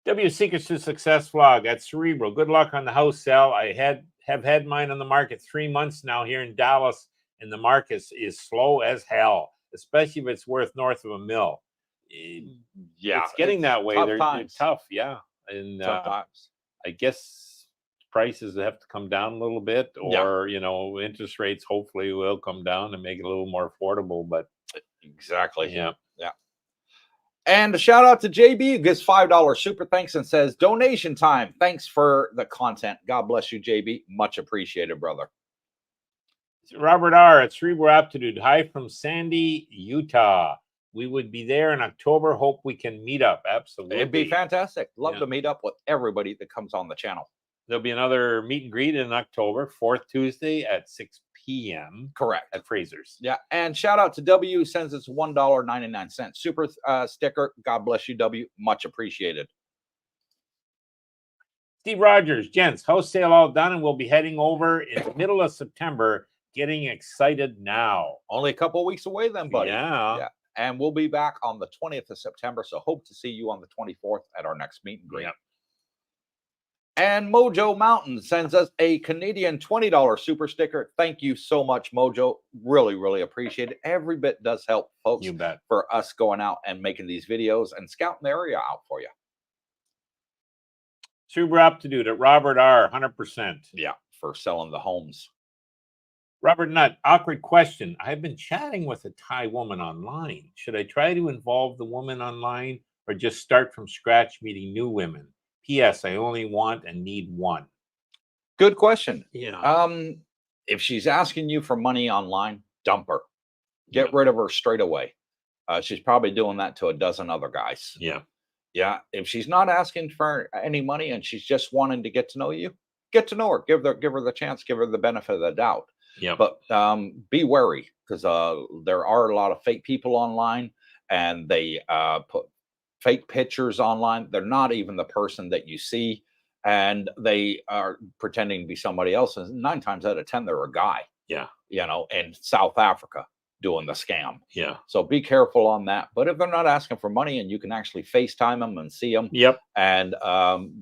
W Secrets to Success vlog at Cerebral. Good luck on the house sale. I have had mine on the market 3 months now here in Dallas, and the market is slow as hell, especially if it's worth north of $1 million. Yeah, it's getting that way. They're tough, and tough times. I guess prices have to come down a little bit, or interest rates hopefully will come down and make it a little more affordable. But exactly, yeah. And a shout out to JB, who gives $5 super thanks and says donation time. Thanks for the content. God bless you, JB. Much appreciated, brother. Robert R. at Cerebral Aptitude. Hi from Sandy, Utah. We would be there in October. Hope we can meet up. Absolutely. It'd be fantastic. Love to meet up with everybody that comes on the channel. There'll be another meet and greet in October, 4th Tuesday at 6 p.m. Correct. At Fraser's. Yeah. And shout out to W, sends us $1.99 super sticker. God bless you, W. Much appreciated. Steve Rogers, gents, house sale all done, and we'll be heading over in the middle of September. Getting excited now. Only a couple of weeks away then, buddy. Yeah. And we'll be back on the 20th of September. So hope to see you on the 24th at our next meet and greet. Yep. And Mojo Mountain sends us a Canadian $20 super sticker. Thank you so much, Mojo. Really, really appreciate it. Every bit does help, folks. You bet. For us going out and making these videos and scouting the area out for you. Super Aptitude at Robert R. 100%. Yeah, for selling the homes. Robert Nutt, awkward question. I've been chatting with a Thai woman online. Should I try to involve the woman online or just start from scratch meeting new women? P.S. I only want and need one. Good question. Yeah. If she's asking you for money online, dump her. Get rid of her straight away. She's probably doing that to a dozen other guys. Yeah. Yeah. If she's not asking for any money and she's just wanting to get to know you, get to know her. Give her the chance. Give her the benefit of the doubt. Yeah. But be wary, because there are a lot of fake people online, and they put fake pictures online. They're not even the person that you see, and they are pretending to be somebody else. And 9 times out of 10, they're a guy. Yeah. In South Africa doing the scam. Yeah. So be careful on that. But if they're not asking for money and you can actually FaceTime them and see them, and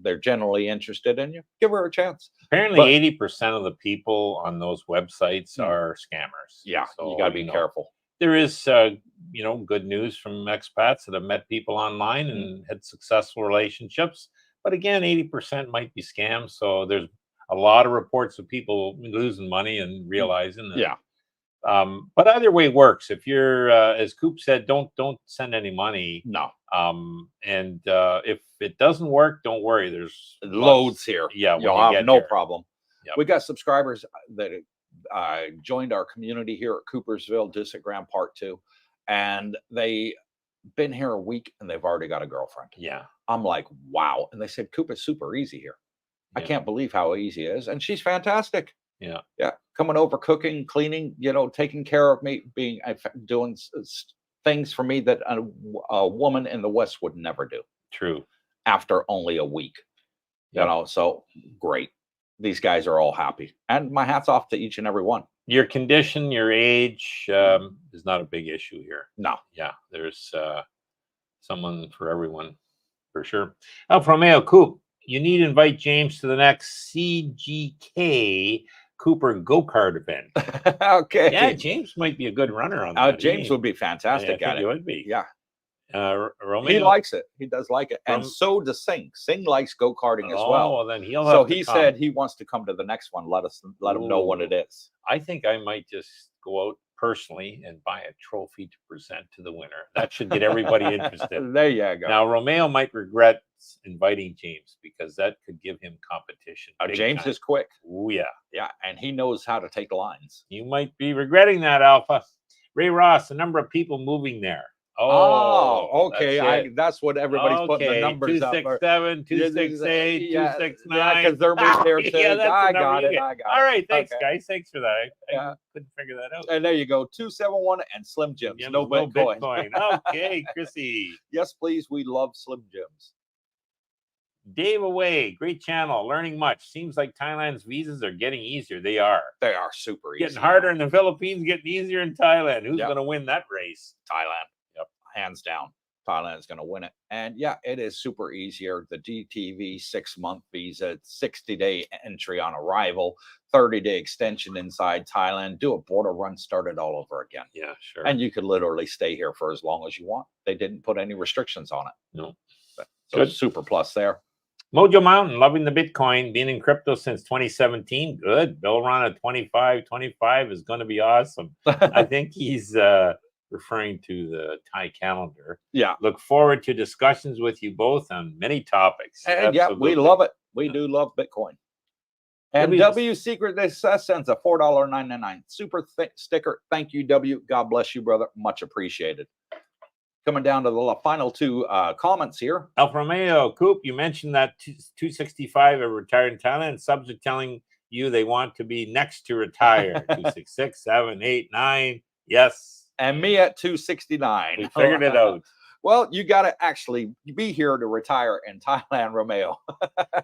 they're generally interested in you, give her a chance. Apparently, 80% of the people on those websites are scammers. Yeah, so, you got to be careful. There is, good news from expats that have met people online and had successful relationships. But again, 80% might be scams. So there's a lot of reports of people losing money and realizing that. Yeah. But either way works. If you're, as Coop said, don't send any money. No. And if it doesn't work, don't worry. There's Loads here. Yeah, You'll have no problem. Yep. We got subscribers that joined our community here at Coopersville, Disagram Part 2, and they been here a week and they've already got a girlfriend. Yeah. I'm like, wow. And they said, Coop is super easy here. I Yeah. can't believe how easy it is. And she's fantastic. Yeah. Yeah. Coming over, cooking, cleaning, you know, taking care of me, doing things for me that a woman in the West would never do. True. After only a week. Yep. You know, so great. These guys are all happy. And my hat's off to each and every one. Your condition, your age is not a big issue here. No. Yeah. There's someone for everyone, for sure. Alfa Romeo Coop, you need to invite James to the next CGK Cooper go-kart event. Okay. Yeah, James might be a good runner on that. James would be fantastic at it. He would be. Yeah. Romeo, he likes it. He does like it. And so does Singh. Singh likes go-karting as well. Well, then he'll so have to he come. said he wants to come to the next one. Let him know what it is. I think I might just go out personally and buy a trophy to present to the winner. That should get everybody interested. There you go. Now, Romeo might regret inviting James because that could give him competition. James is quick. Oh, yeah. Yeah, and he knows how to take lines. You might be regretting that, Alpha. Ray Ross, the number of people moving there. Oh, okay. That's what everybody's putting the numbers 267, 268, 269. Because they're moving there too. Yeah, that's I the got number it. you I get. got All it. right, thanks, guys. Thanks for that. I couldn't figure that out. And there you go. 271 and Slim Jims. Yeah, no Bitcoin. Okay, Chrissy. Yes, please. We love Slim Jims. Dave Away, great channel, learning much. Seems like Thailand's visas are getting easier. They are. They are super easy. Getting harder in the Philippines, getting easier in Thailand. Who's going to win that race? Thailand. Yep. Hands down. Thailand is going to win it. And yeah, it is super easier. The DTV 6-month visa, 60-day entry on arrival, 30-day extension inside Thailand, do a border run, start it all over again. Yeah, sure. And you could literally stay here for as long as you want. They didn't put any restrictions on it. No. So good. Super plus there. Mojo Mountain, loving the Bitcoin, being in crypto since 2017. Good. Bill Ron at 25 is going to be awesome. I think he's referring to the Thai calendar. Yeah. Look forward to discussions with you both on many topics. And yeah, we love it. We do love Bitcoin. And W Secret sends a $4.99 super sticker. Thank you, W. God bless you, brother. Much appreciated. Coming down to the final two comments here. Alfa Romeo, Coop, you mentioned that 265 are retired in Thailand. Subs are telling you they want to be next to retire. 266, 7, 8, 9. Yes. And me at 269. We figured it out. Well, you got to actually be here to retire in Thailand, Romeo.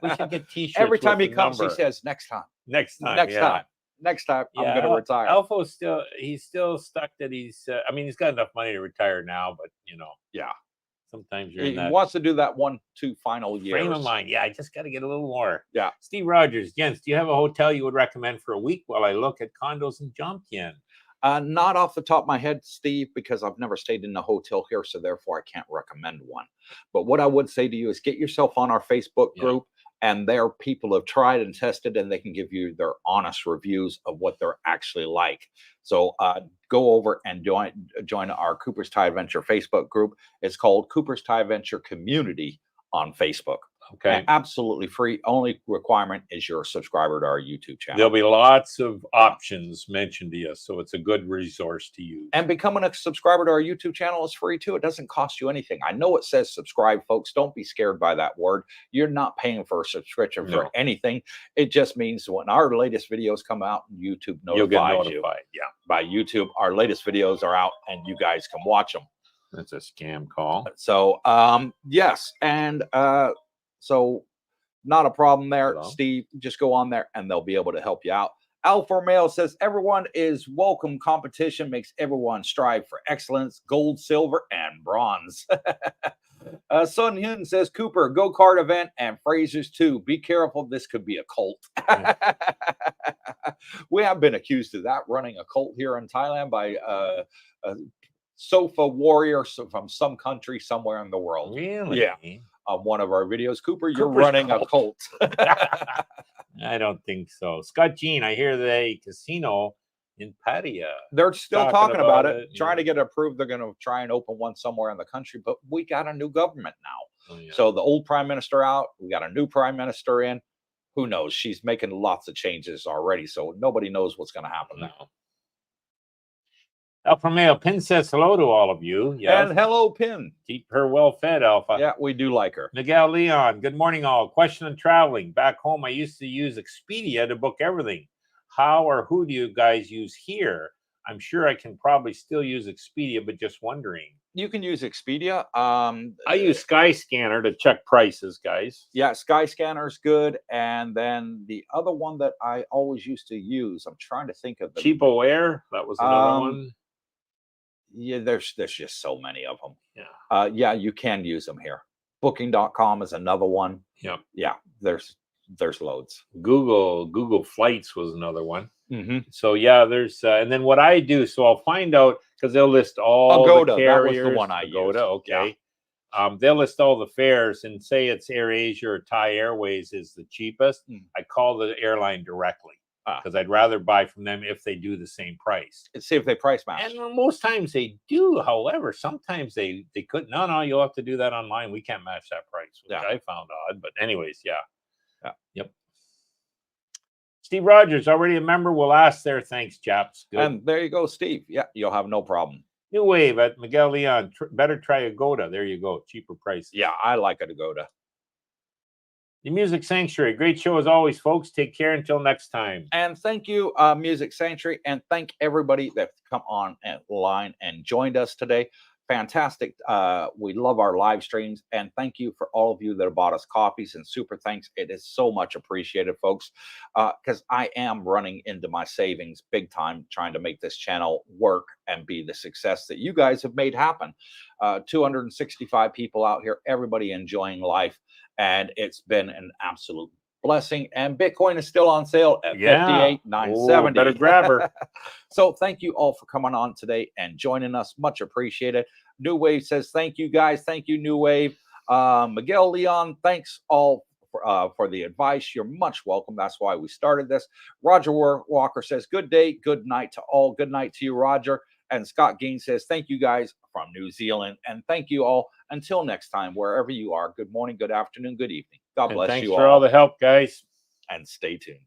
We should get t-shirts. Every time he comes, he says, next time. Next time. Next time, I'm going to retire. Alpha's he's still stuck that he's, I mean, he's got enough money to retire now, but, you know. Yeah. Sometimes you're he wants to do that 1-2 final years. Frame of mind. Yeah, I just got to get a little more. Yeah. Steve Rogers, Jens, do you have a hotel you would recommend for a week while I look at condos in Jomtien? Not off the top of my head, Steve, because I've never stayed in a hotel here, so therefore I can't recommend one. But what I would say to you is get yourself on our Facebook group, and there people have tried and tested, and they can give you their honest reviews of what they're actually like. So go over and join our Cooper's Thai Adventure Facebook group. It's called Cooper's Thai Adventure Community on Facebook. Okay. And absolutely free. Only requirement is you're a subscriber to our YouTube channel. There'll be lots of options mentioned to you, so it's a good resource to use. And becoming a subscriber to our YouTube channel is free too. It doesn't cost you anything. I know it says subscribe, folks. Don't be scared by that word. You're not paying for a subscription for anything. It just means when our latest videos come out, YouTube notifies You'll get notified. you. Yeah, by YouTube. Our latest videos are out, and you guys can watch them. That's a scam call. So, yes, and so not a problem there, Steve. Just go on there and they'll be able to help you out. Alpha Romeo says everyone is welcome. Competition makes everyone strive for excellence, gold, silver, and bronze. Sun Hyun says Cooper, go-kart event, and Fraser's too. Be careful. This could be a cult. We have been accused of that, running a cult here in Thailand by sofa warriors from some country somewhere in the world. Really? Yeah. on one of our videos. Cooper, you're Cooper's running a cult. I don't think so. Scott Jean, I hear they casino in Pattaya. They're still talking about it, yeah. trying to get it approved. They're going to try and open one somewhere in the country, but we got a new government now. Oh, yeah. So the old prime minister out, we got a new prime minister in. Who knows? She's making lots of changes already, so nobody knows what's going to happen now. Alpha Male Pin says hello to all of you. Yes. And hello, Pin. Keep her well fed, Alpha. Yeah, we do like her. Miguel Leon, good morning, all. Question on traveling. Back home, I used to use Expedia to book everything. How or who do you guys use here? I'm sure I can probably still use Expedia, but just wondering. You can use Expedia. I use Skyscanner to check prices, guys. Yeah, Skyscanner's good. And then the other one that I always used to use, I'm trying to think of the Cheapo Air, that was another one. Yeah, there's just so many of them. Yeah. Yeah, you can use them here. Booking.com is another one. Yep. Yeah, there's loads. Google Flights was another one. Mm-hmm. So yeah, there's and then what I do, so I'll find out because they'll list all Agoda, the carriers. that was the one I Agoda, used. okay. Yeah. They'll list all the fares and say it's AirAsia or Thai Airways is the cheapest. I call the airline directly because I'd rather buy from them if they do the same price. Let's see if they price match. And most times they do. However, sometimes they couldn't. No, you'll have to do that online. We can't match that price, which I found odd. But anyways, yeah. Yep. Steve Rogers, already a member. We'll ask there. Thanks, chaps. Good. And there you go, Steve. Yeah, you'll have no problem. New Wave at Miguel Leon. Better try Agoda. There you go. Cheaper prices. Yeah, I like Agoda. The Music Sanctuary. Great show as always, folks. Take care until next time. And thank you, Music Sanctuary. And thank everybody that's come on and line and joined us today. Fantastic. We love our live streams. And thank you for all of you that have bought us coffees and super thanks. It is so much appreciated, folks, because I am running into my savings big time trying to make this channel work and be the success that you guys have made happen. 265 people out here, everybody enjoying life. And it's been an absolute blessing. And Bitcoin is still on sale at 58,970. Better grab her. So thank you all for coming on today and joining us. Much appreciated. New Wave says, thank you, guys. Thank you, New Wave. Miguel Leon, thanks all for the advice. You're much welcome. That's why we started this. Roger Walker says, good day, good night to all. Good night to you, Roger. And Scott Geen says, thank you guys from New Zealand. And thank you all. Until next time, wherever you are, good morning, good afternoon, good evening. God bless you all. Thanks for all the help, guys. And stay tuned.